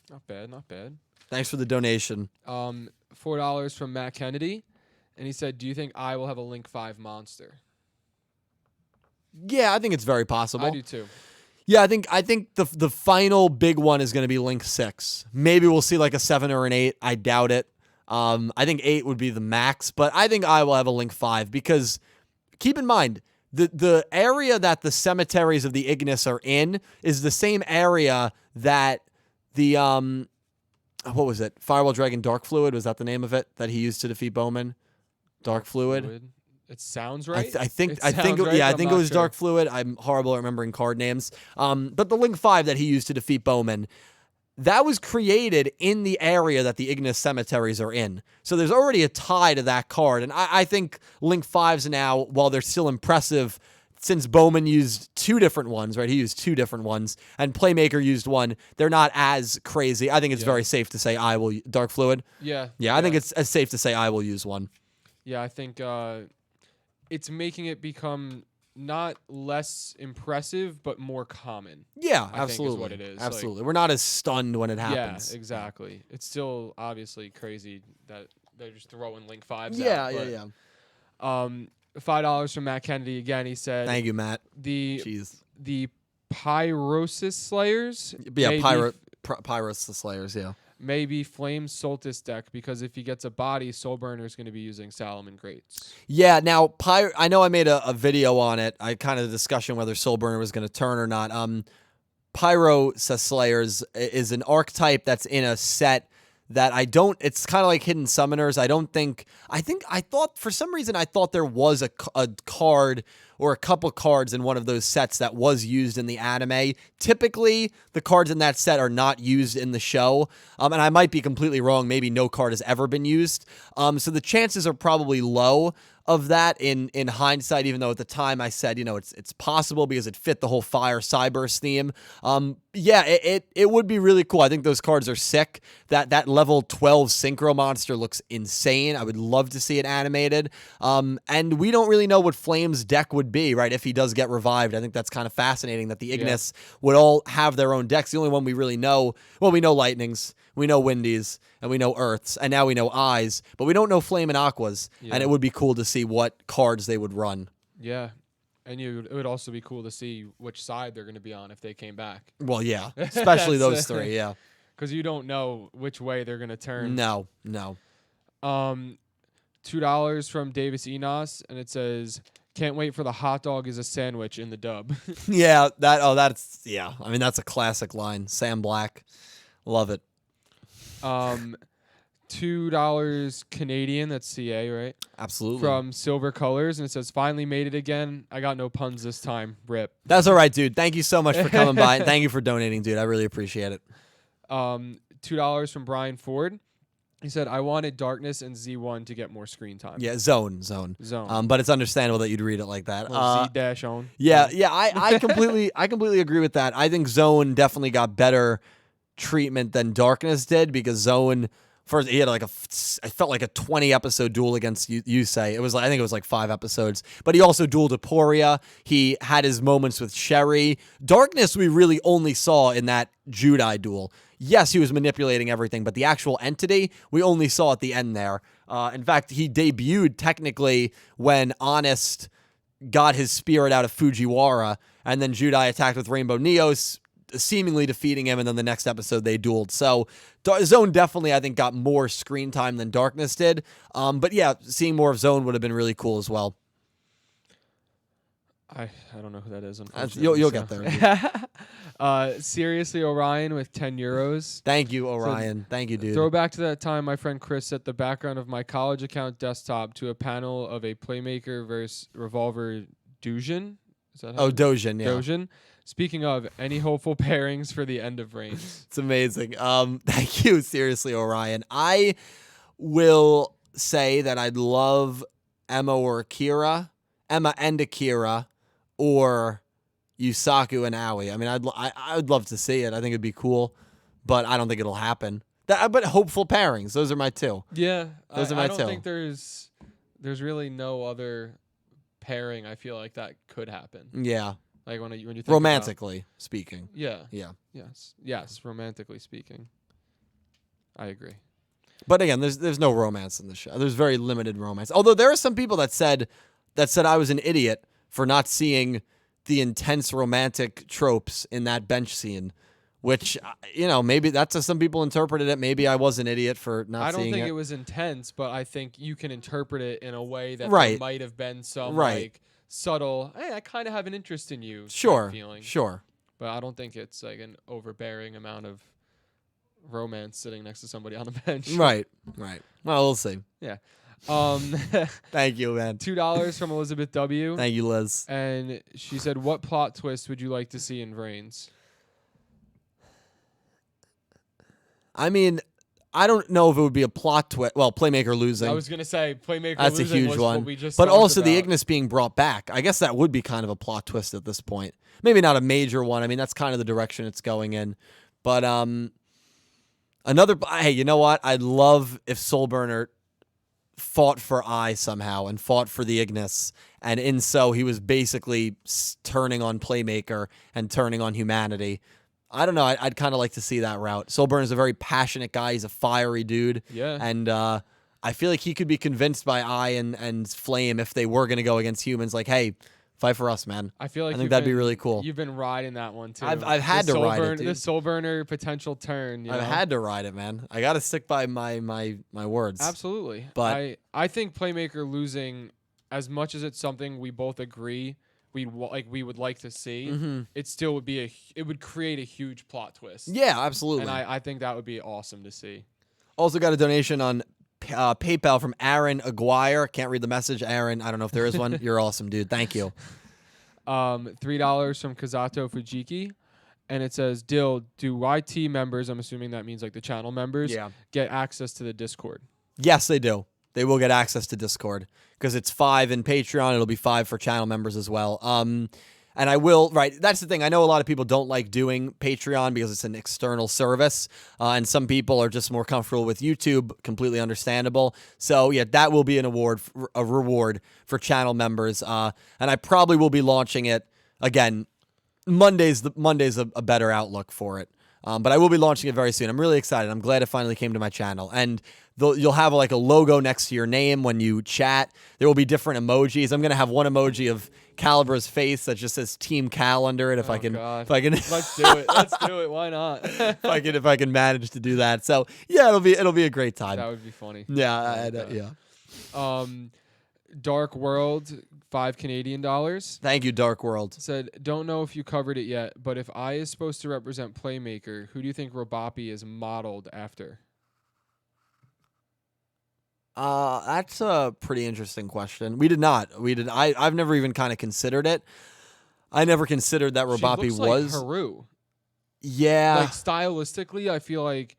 Not bad, not bad. Thanks for the donation. $4 from Matt Kennedy. And he said, do you think I will have a Link 5 monster? Yeah, I think it's very possible. I do too. Yeah, I think the final big one is going to be Link 6. Maybe we'll see like a 7 or an 8. I doubt it. I think 8 would be the max, but I think I will have a Link 5 because keep in mind, the area that the cemeteries of the Ignis are in is the same area that the what was it? Firewall Dragon Dark Fluid, was that the name of it that he used to defeat Bowman? Dark Fluid? It sounds right. I think right, I but think I'm it was not Dark Fluid. I'm horrible at remembering card names. But the Link 5 that he used to defeat Bowman, that was created in the area that the Ignis cemeteries are in. So there's already a tie to that card. And I think Link 5s now, while they're still impressive, since Bowman used 2 different ones, right? He used 2 different ones, and Playmaker used 1. They're not as crazy. I think it's very safe to say I will Dark Fluid. Yeah. Yeah, I think it's as safe to say I will use 1. Yeah, I think it's making it become not less impressive, but more common. Yeah, I absolutely. think is what it is. Absolutely. We're not as stunned when it happens. Yeah, exactly. It's still obviously crazy that they're just throwing Link 5s Yeah, out. yeah. $5 from Matt Kennedy again. He said, Thank you, Matt. The Jeez. Pyrosis Slayers. Yeah, may Pyros the Slayers, yeah. Maybe Flame Soltis deck because if he gets a body, Soulburner is going to be using Salomon Greats. Yeah, now, I know I made a video on it. I kind of discussion whether Soulburner was going to turn or not. Pyro Slayers is an archetype that's in a set that it's kind of like Hidden Summoners. I thought, for some reason, I thought there was a card or a couple cards in one of those sets that was used in the anime. Typically, the cards in that set are not used in the show. And I might be completely wrong. Maybe no card has ever been used. So the chances are probably low of that in hindsight, even though at the time I said, it's possible because it fit the whole Fire Cyburst theme. Yeah, it would be really cool. I think those cards are sick. That level 12 Synchro monster looks insane. I would love to see it animated. And we don't really know what Flame's deck would be, right, if he does get revived. I think that's kind of fascinating that the Ignis would all have their own decks. The only one we really know, well, we know Lightnings, we know Windies, and we know Earths, and now we know Eyes, but we don't know Flame and Aquas, and it would be cool to see what cards they would run. Yeah, and it would also be cool to see which side they're going to be on if they came back. Well, yeah, especially those three, yeah. Because you don't know which way they're going to turn. No. $2 from Davis Enos, and it says, "Can't wait for the hot dog is a sandwich in the dub." Yeah, that's I mean, that's a classic line. Sam Black, love it. $2 Canadian, that's CA, right? Absolutely. From Silver Colors, and it says, "Finally made it again. I got no puns this time. Rip." That's all right, dude. Thank you so much for coming by, and thank you for donating, dude. I really appreciate it. $2 from Brian Ford. He said, "I wanted Darkness and Z1 to get more screen time." Yeah, zone. But it's understandable that you'd read it like that. Z-own. Yeah. I completely agree with that. I think Zone definitely got better treatment than Darkness did because Zone first he had I felt like a 20 episode duel against Yusei. I think it was like 5 episodes. But he also dueled Aporia. He had his moments with Sherry. Darkness we really only saw in that Judai duel. Yes, he was manipulating everything, but the actual entity we only saw at the end there. In fact, he debuted technically when Honest got his spirit out of Fujiwara, and then Judai attacked with Rainbow Neos, seemingly defeating him, and then the next episode they dueled. So Zone definitely, I think, got more screen time than Darkness did. But yeah, seeing more of Zone would have been really cool as well. I don't know who that is, unfortunately. You'll get there. Seriously, Orion with €10. Thank you, Orion. Thank you, dude. Throw back to that time my friend Chris set the background of my college account desktop to a panel of a Playmaker versus Revolver Dojin. Is that Dojin, yeah. Dojin. Speaking of, any hopeful pairings for the end of RAINS? It's amazing. Thank you, seriously, Orion. I will say that I'd love Emma and Akira, or Yusaku and Aoi. I mean, I'd love to see it. I think it'd be cool, but I don't think it'll happen. But hopeful pairings. Those are my two. Yeah, those are my two. I don't think there's really no other pairing. I feel like that could happen. Yeah. Like when you think romantically speaking. Yeah. Yeah. Yes. Romantically speaking, I agree. But again, there's no romance in the show. There's very limited romance. Although there are some people that said I was an idiot for not seeing the intense romantic tropes in that bench scene, which maybe that's how some people interpreted it. Maybe I was an idiot for not seeing it. I don't think it was intense, but I think you can interpret it in a way that Right. there might have been some Right. subtle, hey, I kind of have an interest in you feeling. Sure. But I don't think it's like an overbearing amount of romance sitting next to somebody on the bench. Right. Well, we'll see. Yeah. Thank you, man. $2 from Elizabeth W. Thank you, Liz. And she said, "What plot twist would you like to see in VRAINS?" I mean, I don't know if it would be a plot twist. Well, Playmaker losing. I was going to say Playmaker That's losing a huge was one. what we just but talked also the about. Ignis being brought back. I guess that would be kind of a plot twist at this point. Maybe not a major one. I mean, that's kind of the direction it's going in. But hey, you know what? I'd love if Soulburner fought for I somehow and fought for the Ignis. And in so, he was basically turning on Playmaker and turning on humanity. I don't know. I'd kind of like to see that route. Soulburner's a very passionate guy. He's a fiery dude. Yeah. And I feel like he could be convinced by I and Flame if they were going to go against humans. Like, hey, fight for us, man. I feel like I think that'd be really cool. You've been riding that one too. I've had to ride it, dude. The Soulburner potential turn. I've had to ride it, man. I got to stick by my words. Absolutely. But I think Playmaker losing, as much as it's something we both agree we would like to see, it still would be it would create a huge plot twist. Yeah, absolutely. And I think that would be awesome to see. Also got a donation on PayPal from Aaron Aguirre. Can't read the message, Aaron. I don't know if there is one. You're awesome, dude. Thank you. $3 from Kazato Fujiki. And it says, "Dill, do YT members," I'm assuming that means like the channel members, get access to the Discord? Yes, they do. they will get access to Discord because it's 5 in Patreon. It'll be 5 for channel members as well. And I will, right, that's the thing. I know a lot of people don't like doing Patreon because it's an external service, and some people are just more comfortable with YouTube, completely understandable. So, yeah, that will be a reward for channel members, and I probably will be launching it, again, Monday's a better outlook for it. But I will be launching it very soon. I'm really excited. I'm glad it finally came to my channel. And you'll have like a logo next to your name when you chat. There will be different emojis. I'm going to have one emoji of Calibra's face that just says Team Cal under it. If I can, let's do it. Let's do it. Why not? if I can manage to do that. So yeah, it'll be a great time. That would be funny. Yeah, yeah. Dark World, $5 Canadian. Thank you, Dark World. Said, don't know if you covered it yet, but if I is supposed to represent Playmaker, who do you think Robopi is modeled after? That's a pretty interesting question. We did not. I've never even kind of considered it. I never considered that Robopi she looks was like Haru. Yeah. Like stylistically, I feel like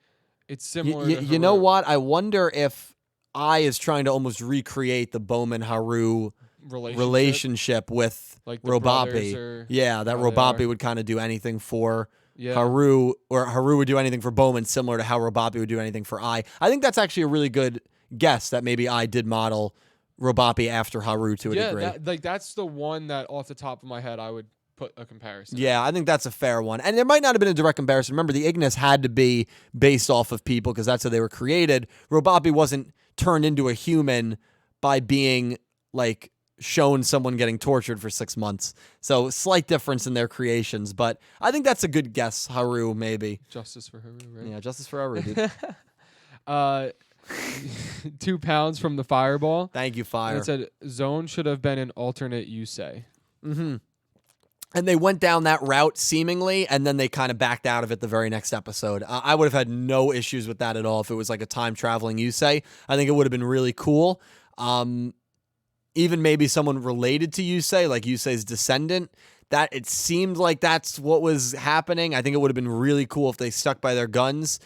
it's similar. To you know what? I wonder if I is trying to almost recreate the Bowman Haru relationship with like Robopi. Yeah, that Robopi would kind of do anything for Haru, or Haru would do anything for Bowman, similar to how Robopi would do anything for I. I think that's actually a really good guess that maybe I did model Robopi after Haru to a degree. Yeah, that's the one that off the top of my head I would put a comparison. Yeah, I think that's a fair one. And there might not have been a direct comparison. Remember, the Ignis had to be based off of people because that's how they were created. Robopi wasn't turned into a human by being like shown someone getting tortured for 6 months. So slight difference in their creations, but I think that's a good guess. Haru, maybe. Justice for Haru, right? Yeah, justice for Haru, dude. 2 pounds from the Fireball. Thank you, Fire. And it said Zone should have been an alternate Yusei. Mm-hmm. And they went down that route seemingly, and then they kind of backed out of it the very next episode. I would have had no issues with that at all if it was like a time-traveling Yusei. I think it would have been really cool. Even maybe someone related to Yusei, like Yusei's descendant, that it seemed like that's what was happening. I think it would have been really cool if they stuck by their guns.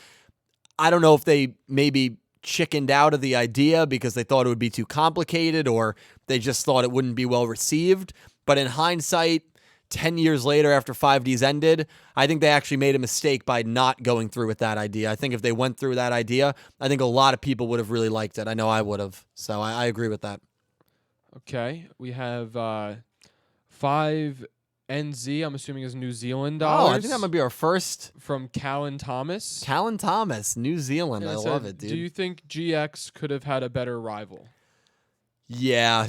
I don't know if they maybe chickened out of the idea because they thought it would be too complicated, or they just thought it wouldn't be well received. But in hindsight, 10 years later after 5Ds ended, I think they actually made a mistake by not going through with that idea. I think if they went through that idea, I think a lot of people would have really liked it. I know I would have. So I agree with that. Okay. We have 5 NZ, I'm assuming is New Zealand Oh, dollars. I think that might be our first. From Callan Thomas. Callan Thomas, New Zealand. I love it, dude. Do you think GX could have had a better rival? Yeah,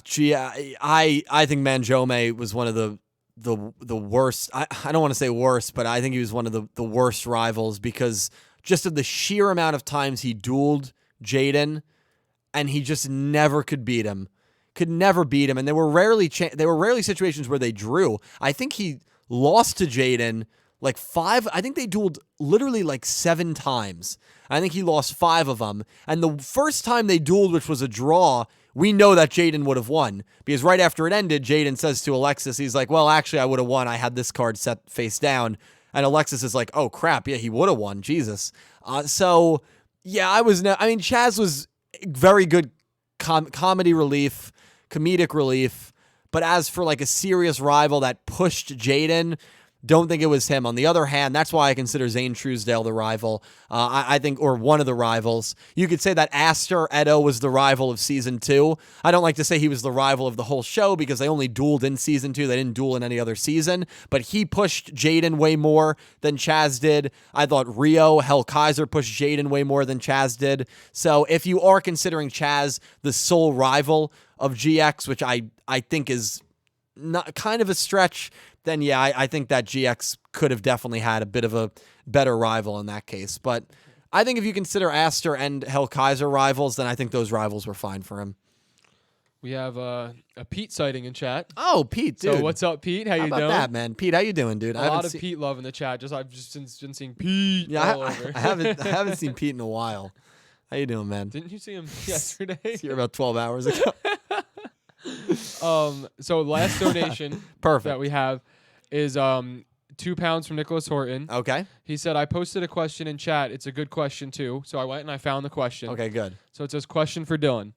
I think Manjome was one of the worst. I don't want to say worst, but I think he was one of the worst rivals because just of the sheer amount of times he dueled Jaden, and he just never could beat him. Could never beat him, and there were rarely situations where they drew. I think he lost to Jaden like 5. I think they dueled literally like 7 times. I think he lost 5 of them, and the first time they dueled, which was a draw, we know that Jaden would have won because right after it ended, Jaden says to Alexis, he's like, "Well, actually, I would have won. I had this card set face down," and Alexis is like, "Oh crap, yeah, he would have won." Jesus. So yeah, Chaz was very good comedic relief, but as for like a serious rival that pushed Jaden, don't think it was him. On the other hand, that's why I consider Zane Truesdale the rival. I think, or one of the rivals. You could say that Aster Edo was the rival of season 2. I don't like to say he was the rival of the whole show because they only dueled in season 2. They didn't duel in any other season, but he pushed Jaden way more than Chaz did. I thought Rio Kaiser pushed Jaden way more than Chaz did. So if you are considering Chaz the sole rival of GX, which I think is not kind of a stretch, then yeah, I think that GX could have definitely had a bit of a better rival in that case. But I think if you consider Aster and Kaiser rivals, then I think those rivals were fine for him. We have a Pete sighting in chat. Oh, Pete, dude. So what's up, Pete? How you about doing? That, man? Pete, how you doing, dude? A lot of Pete love in the chat. I've just been seeing Pete all over. I haven't seen Pete in a while. How you doing, man? Didn't you see him yesterday? Here about 12 hours ago. So last donation Perfect. that we have is 2 pounds from Nicholas Horton. Okay. He said, I posted a question in chat. It's a good question too. So I went and I found the question. Okay, good. So it says, question for Dylan.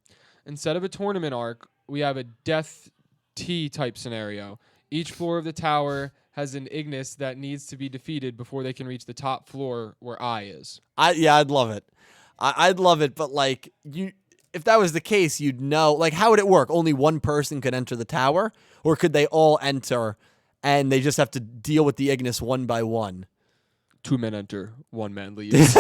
instead of a tournament arc, we have a Death T type scenario. Each floor of the tower has an Ignis that needs to be defeated before they can reach the top floor where I is. I'd love it. I'd love it, but like if that was the case, you'd know. Like, how would it work? Only one person could enter the tower, or could they all enter, and they just have to deal with the Ignis one by one? 2 men enter, 1 man leaves.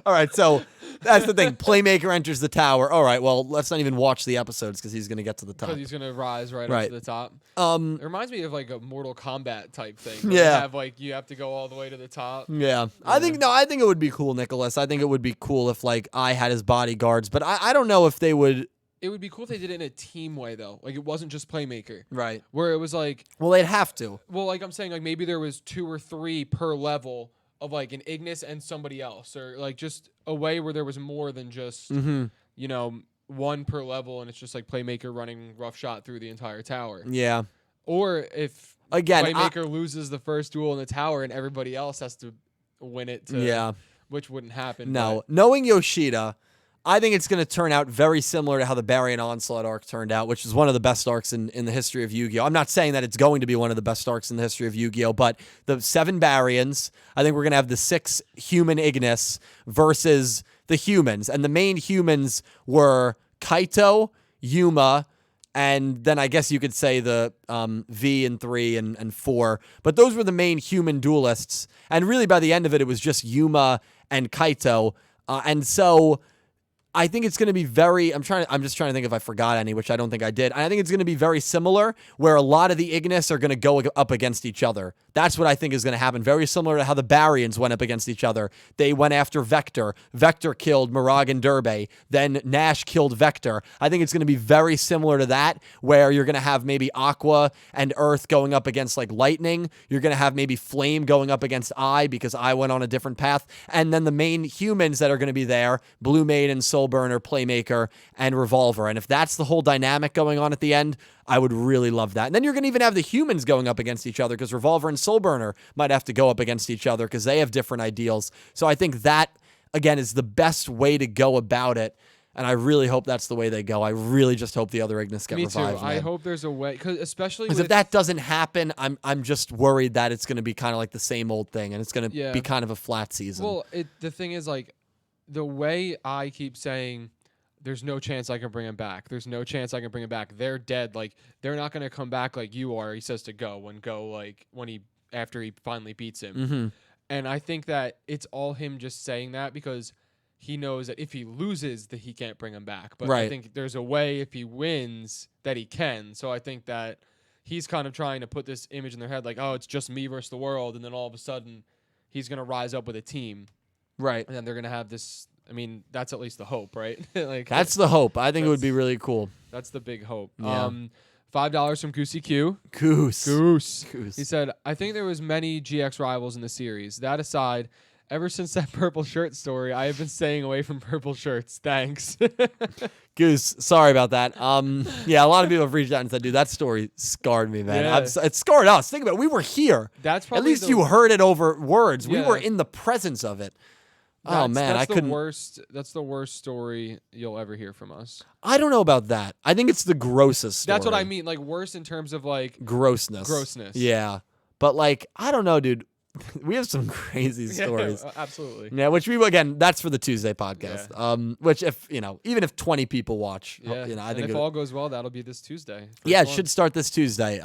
All right, so that's the thing. Playmaker enters the tower. All right, well, let's not even watch the episodes because he's going to get to the top. Because he's going to rise right up to the top. It reminds me of like a Mortal Kombat type thing. Yeah. You have to go all the way to the top. Yeah. I think it would be cool, Nicholas. I think it would be cool if like I had his bodyguards, but I don't know if they would. It would be cool if they did it in a team way, though. Like, it wasn't just Playmaker. Right. Where it was like... Well, they'd have to. Well, like I'm saying, like maybe there was 2 or 3 per level of like an Ignis and somebody else. Or like just a way where there was more than just, you know, 1 per level and it's just like Playmaker running rough shot through the entire tower. Yeah. Or if again, Playmaker loses the first duel in the tower and everybody else has to win it to... Which wouldn't happen. No. Knowing Yoshida... I think it's going to turn out very similar to how the Barry and Onslaught arc turned out, which is one of the best arcs in the history of Yu-Gi-Oh! I'm not saying that it's going to be one of the best arcs in the history of Yu-Gi-Oh!, but the 7 Baryons, I think we're going to have the 6 human Ignis versus the humans. And the main humans were Kaito, Yuma, and then I guess you could say the V and 3 and 4. But those were the main human duelists. And really by the end of it, it was just Yuma and Kaito. And so... I think it's going to be very... I'm just trying to think if I forgot any, which I don't think I did. I think it's going to be very similar, where a lot of the Ignis are going to go up against each other. That's what I think is going to happen. Very similar to how the Baryons went up against each other. They went after Vector. Vector killed Mirag and Derbe. Then Nash killed Vector. I think it's going to be very similar to that, where you're going to have maybe Aqua and Earth going up against like Lightning. You're going to have maybe Flame going up against I, because I went on a different path. And then the main humans that are going to be there, Blue Maiden, Soul Burner, Playmaker, and Revolver. And if that's the whole dynamic going on at the end, I would really love that. And then you're going to even have the humans going up against each other, because Revolver and Soul Burner might have to go up against each other because they have different ideals. So I think that, again, is the best way to go about it. And I really hope that's the way they go. I really just hope the other Ignis get revived. Me too. I hope there's a way, because especially if that doesn't happen, I'm just worried that it's going to be kind of like the same old thing, and it's going to be kind of a flat season. Well, the thing is, like, the way I keep saying, there's no chance I can bring him back. There's no chance I can bring him back. They're dead. Like, they're not going to come back like you are. He says to go after he finally beats him. And I think that it's all him just saying that because he knows that if he loses, that he can't bring him back. But I think there's a way if he wins that he can. So I think that he's kind of trying to put this image in their head like, oh, it's just me versus the world. And then all of a sudden he's going to rise up with a team. Right. And then they're going to have this. I mean, that's at least the hope, right? Like, that's the hope. I think it would be really cool. That's the big hope. Yeah. $5 from Goosey Q. Goose. He said, I think there was many GX rivals in the series. That aside, ever since that purple shirt story, I have been staying away from purple shirts. Thanks. Goose, sorry about that. Yeah, a lot of people have reached out and said, dude, that story scarred me, man. Yeah. It scarred us. Think about it. We were here. That's probably At least you heard it over words. Yeah. We were in the presence of it. Oh man, I couldn't. That's the worst story you'll ever hear from us. I don't know about that. I think it's the grossest story. That's what I mean. Like worse in terms of like grossness. Yeah, but like I don't know, dude. We have some crazy stories. Yeah, absolutely. Yeah, which that's for the Tuesday podcast. Yeah. Which if even if 20 people watch, I think if all goes well, that'll be this Tuesday. Yeah, it should start this Tuesday.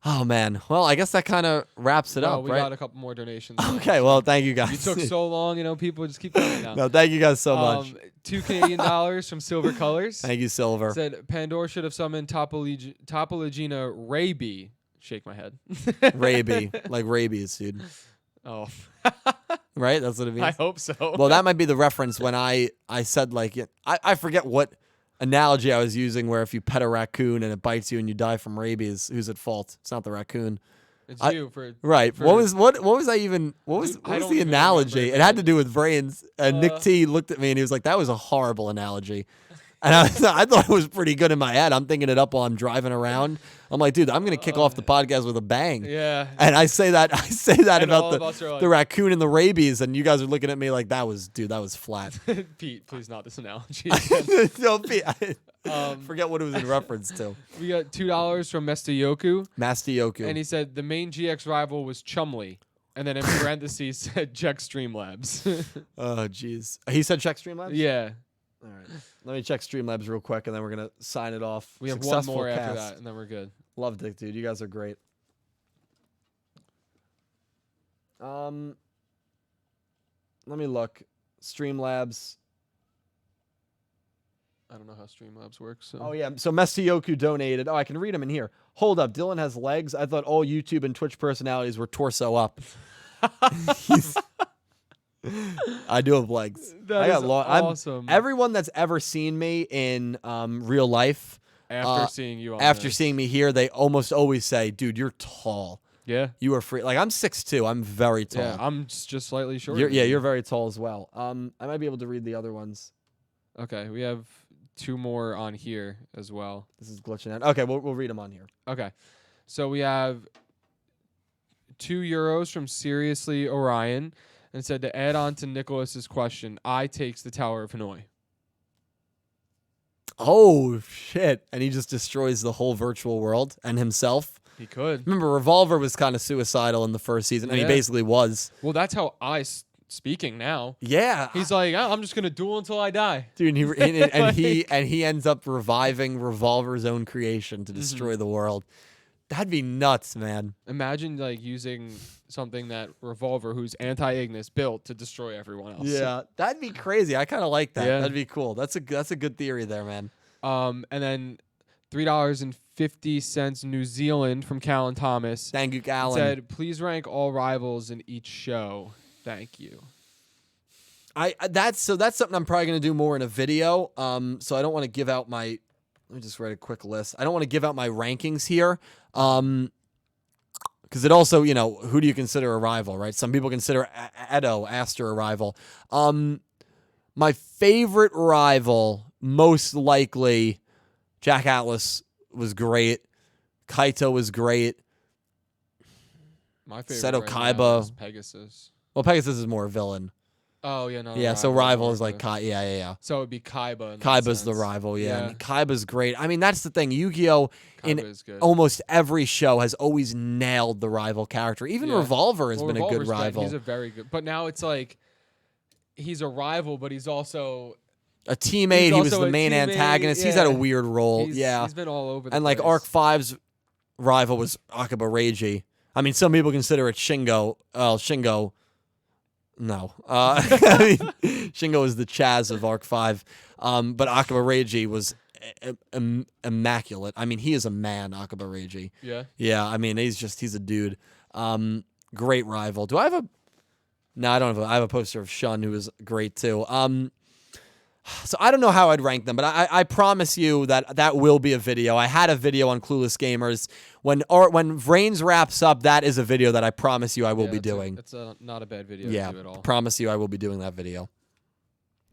Oh, man. Well, I guess that kind of wraps it up, we right? got a couple more donations. Okay, well, thank you guys. You took so long, people just keep coming now. No, thank you guys so much. $2 Canadian from Silver Colors. Thank you, Silver. Said, Pandora should have summoned Topologina Raby. Shake my head. Raby. Like rabies, dude. Oh. Right? That's what it means? I hope so. Well, that might be the reference when I said, like, I forget what analogy I was using where if you pet a raccoon and it bites you and you die from rabies, who's at fault? It's not the raccoon. It's you for right. For, what was the analogy? It had to do with VRAINS. And Nick T looked at me and he was like, "That was a horrible analogy." And I thought it was pretty good in my head. I'm thinking it up while I'm driving around. I'm like, dude, I'm gonna kick off the podcast with a bang. Yeah. And I say that And all of about us are like- the raccoon and the rabies, and you guys are looking at me like that was flat. Pete, please not this analogy. No, Pete, forget what it was in reference to. We got $2 from Mestayoku, Mastioku. and he said the main GX rival was Chumley, and then in parentheses said check Streamlabs. Oh, jeez. He said check Streamlabs? Yeah. All right. Let me check Streamlabs real quick, and then we're going to sign it off. We have Successful one more cast. after that, and then we're good. Loved it, dude. You guys are great. Let me look. Streamlabs. I don't know how Streamlabs works. So. Oh, yeah. So Mestioku donated. Oh, I can read them in here. Hold up. Dylan has legs. I thought all YouTube and Twitch personalities were torso up. I do have legs. That is I'm awesome. everyone that's ever seen me in real life, After seeing you on after this. seeing me here, they almost always say, "Dude, you're tall. Yeah. You are free." Like I'm 6'2". I'm very tall. Yeah, I'm just slightly shorter. You're very tall as well. I might be able to read the other ones. Okay, we have 2 more on here as well. This is glitching out. Okay, we'll read them on here. Okay, so we have €2 from Seriously Orion, and said to add on to Nicholas's question, I takes the Tower of Hanoi. Oh shit! And he just destroys the whole virtual world and himself. He could. Remember, Revolver was kind of suicidal in the first season, and he Yeah. basically was. Well, that's how speaking now. Yeah, He's like, I'm just gonna duel until I die. dude, and he ends up reviving Revolver's own creation to destroy the world. That'd be nuts, man. Imagine like using something that Revolver, who's anti-Ignis, built to destroy everyone else. Yeah, that'd be crazy. I kind of like that. Yeah. That'd be cool. That's a good theory there, man. And then $3.50 New Zealand from Callan Thomas. Thank you, Alan. Said, please rank all rivals in each show. Thank you. That's something I'm probably gonna do more in a video. So I don't want to give out my. Let me just write a quick list. I don't want to give out my rankings here. Because it also, who do you consider a rival, right? Some people consider Aster a rival. My favorite rival, most likely, Jack Atlas was great. Kaito was great. My favorite Seto right now Kaiba. is Pegasus. Well, Pegasus is more a villain. Oh, yeah, no. Yeah, so rival is like Kai. Yeah. So it would be Kaiba. in that Kaiba's the sense. rival, yeah. Yeah. And Kaiba's great. I mean, that's the thing. Yu-Gi-Oh! Kaiba In is good. almost every show has always nailed the rival character. Even Yeah. Revolver has Well, been a good Revolver's great. rival. He's a very good. But now it's like he's a rival, but he's also A teammate. He's He was also the a main teammate, antagonist. He's had a yeah. weird role. Yeah. He's been all over the And like place. Arc 5's rival was Akiba Reiji. I mean, some people consider it Shingo. Shingo. No. I mean, Shingo is the Chaz of Arc 5. But Akiba Reiji was immaculate. I mean, he is a man, Akiba Reiji. Yeah. Yeah, I mean, he's a dude. Great rival. Do I have a... No, I don't have I have a poster of Shun, who is great, too. So I don't know how I'd rank them, but I promise you that will be a video. I had a video on Clueless Gamers. When VRAINS wraps up, that is a video that I promise you I will be doing. It's not a bad video Yeah, to do at all. promise you I will be doing that video.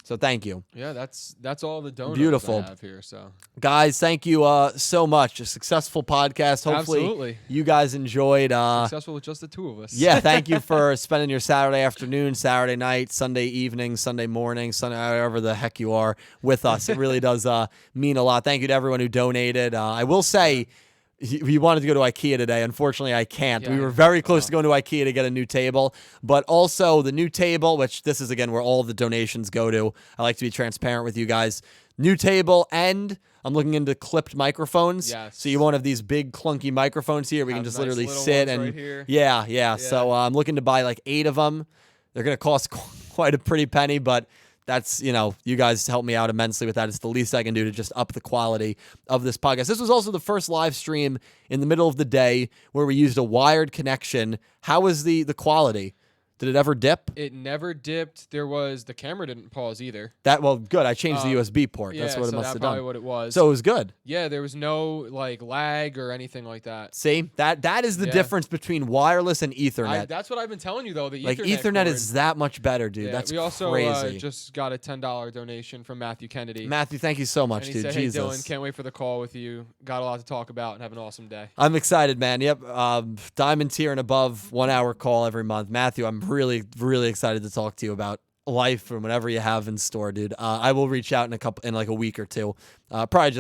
So thank you. Yeah, that's all the donuts Beautiful. I have here. So Guys, thank you so much. A successful podcast. Hopefully Absolutely. you guys enjoyed. Successful with just the two of us. Yeah, thank you for spending your Saturday afternoon, Saturday night, Sunday evening, Sunday morning, Sunday, however the heck you are, with us. It really does mean a lot. Thank you to everyone who donated. I will say, we wanted to go to IKEA today. Unfortunately, I can't. Yeah, We were very close to going to IKEA to get a new table, but also the new table, which this is, again, where all the donations go to. I like to be transparent with you guys. New table, and I'm looking into clipped microphones. Yes. So you won't have these big clunky microphones here. We can Have just nice literally little sit ones and right here. yeah. So I'm looking to buy like 8 of them. They're going to cost quite a pretty penny, but that's, you guys help me out immensely with that. It's the least I can do to just up the quality of this podcast. This was also the first live stream in the middle of the day where we used a wired connection. How was the quality? Did it ever dip? It never dipped. The camera didn't pause either. Well, good. I changed the USB port. That's Yeah, what it so must that's have probably done. what it was. So it was good. Yeah, there was no like lag or anything like that. See, that is the Yeah. difference between wireless and Ethernet. That's what I've been telling you though. The Like Ethernet Ethernet cord. is that much better, dude. Yeah, That's we also crazy. just got a $10 donation from Matthew Kennedy. Matthew, thank you so much, and he dude. said, Jesus. "Hey Dylan, can't wait for the call with you. Got a lot to talk about and have an awesome day." I'm excited, man. Yep. Diamond tier and above, 1 hour call every month. Matthew, I'm really, really excited to talk to you about life and whatever you have in store, dude. I will reach out in like a week or two. Probably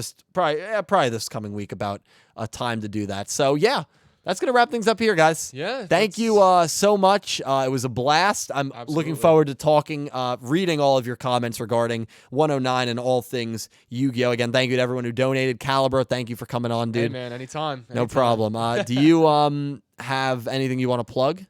this coming week about a time to do that. So yeah, that's gonna wrap things up here, guys. Yeah. Thank you so much. It was a blast. I'm looking Absolutely. forward to talking, reading all of your comments regarding 109 and all things Yu-Gi-Oh! Again, thank you to everyone who donated. Caliber, thank you for coming on, dude. Hey man, anytime. No problem. Do you have anything you want to plug?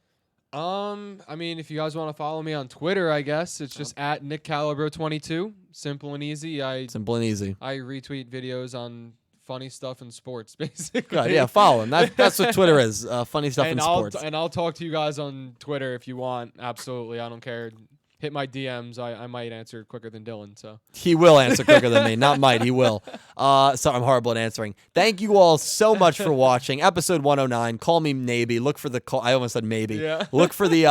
I mean, if you guys want to follow me on Twitter, I guess it's just at NickCalibro22. Simple and easy. Simple and easy. I retweet videos on funny stuff in sports, basically. Good. Yeah, follow him. That's what Twitter is. Funny stuff in sports. And I'll talk to you guys on Twitter if you want. Absolutely, I don't care. Hit my DMs. I might answer quicker than Dylan. So He will answer quicker than me. Not might. He will. So I'm horrible at answering. Thank you all so much for watching episode 109. Call me Nabee. Look for the call. I almost said maybe. Yeah. Look for the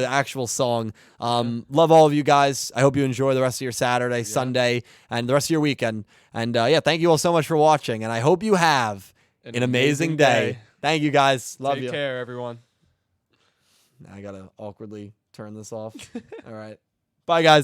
actual song. Love all of you guys. I hope you enjoy the rest of your Saturday, Sunday, and the rest of your weekend. And yeah, thank you all so much for watching. And I hope you have an amazing day. Thank you guys. Love you. Take care, everyone. I gotta awkwardly turn this off. All right. Bye, guys.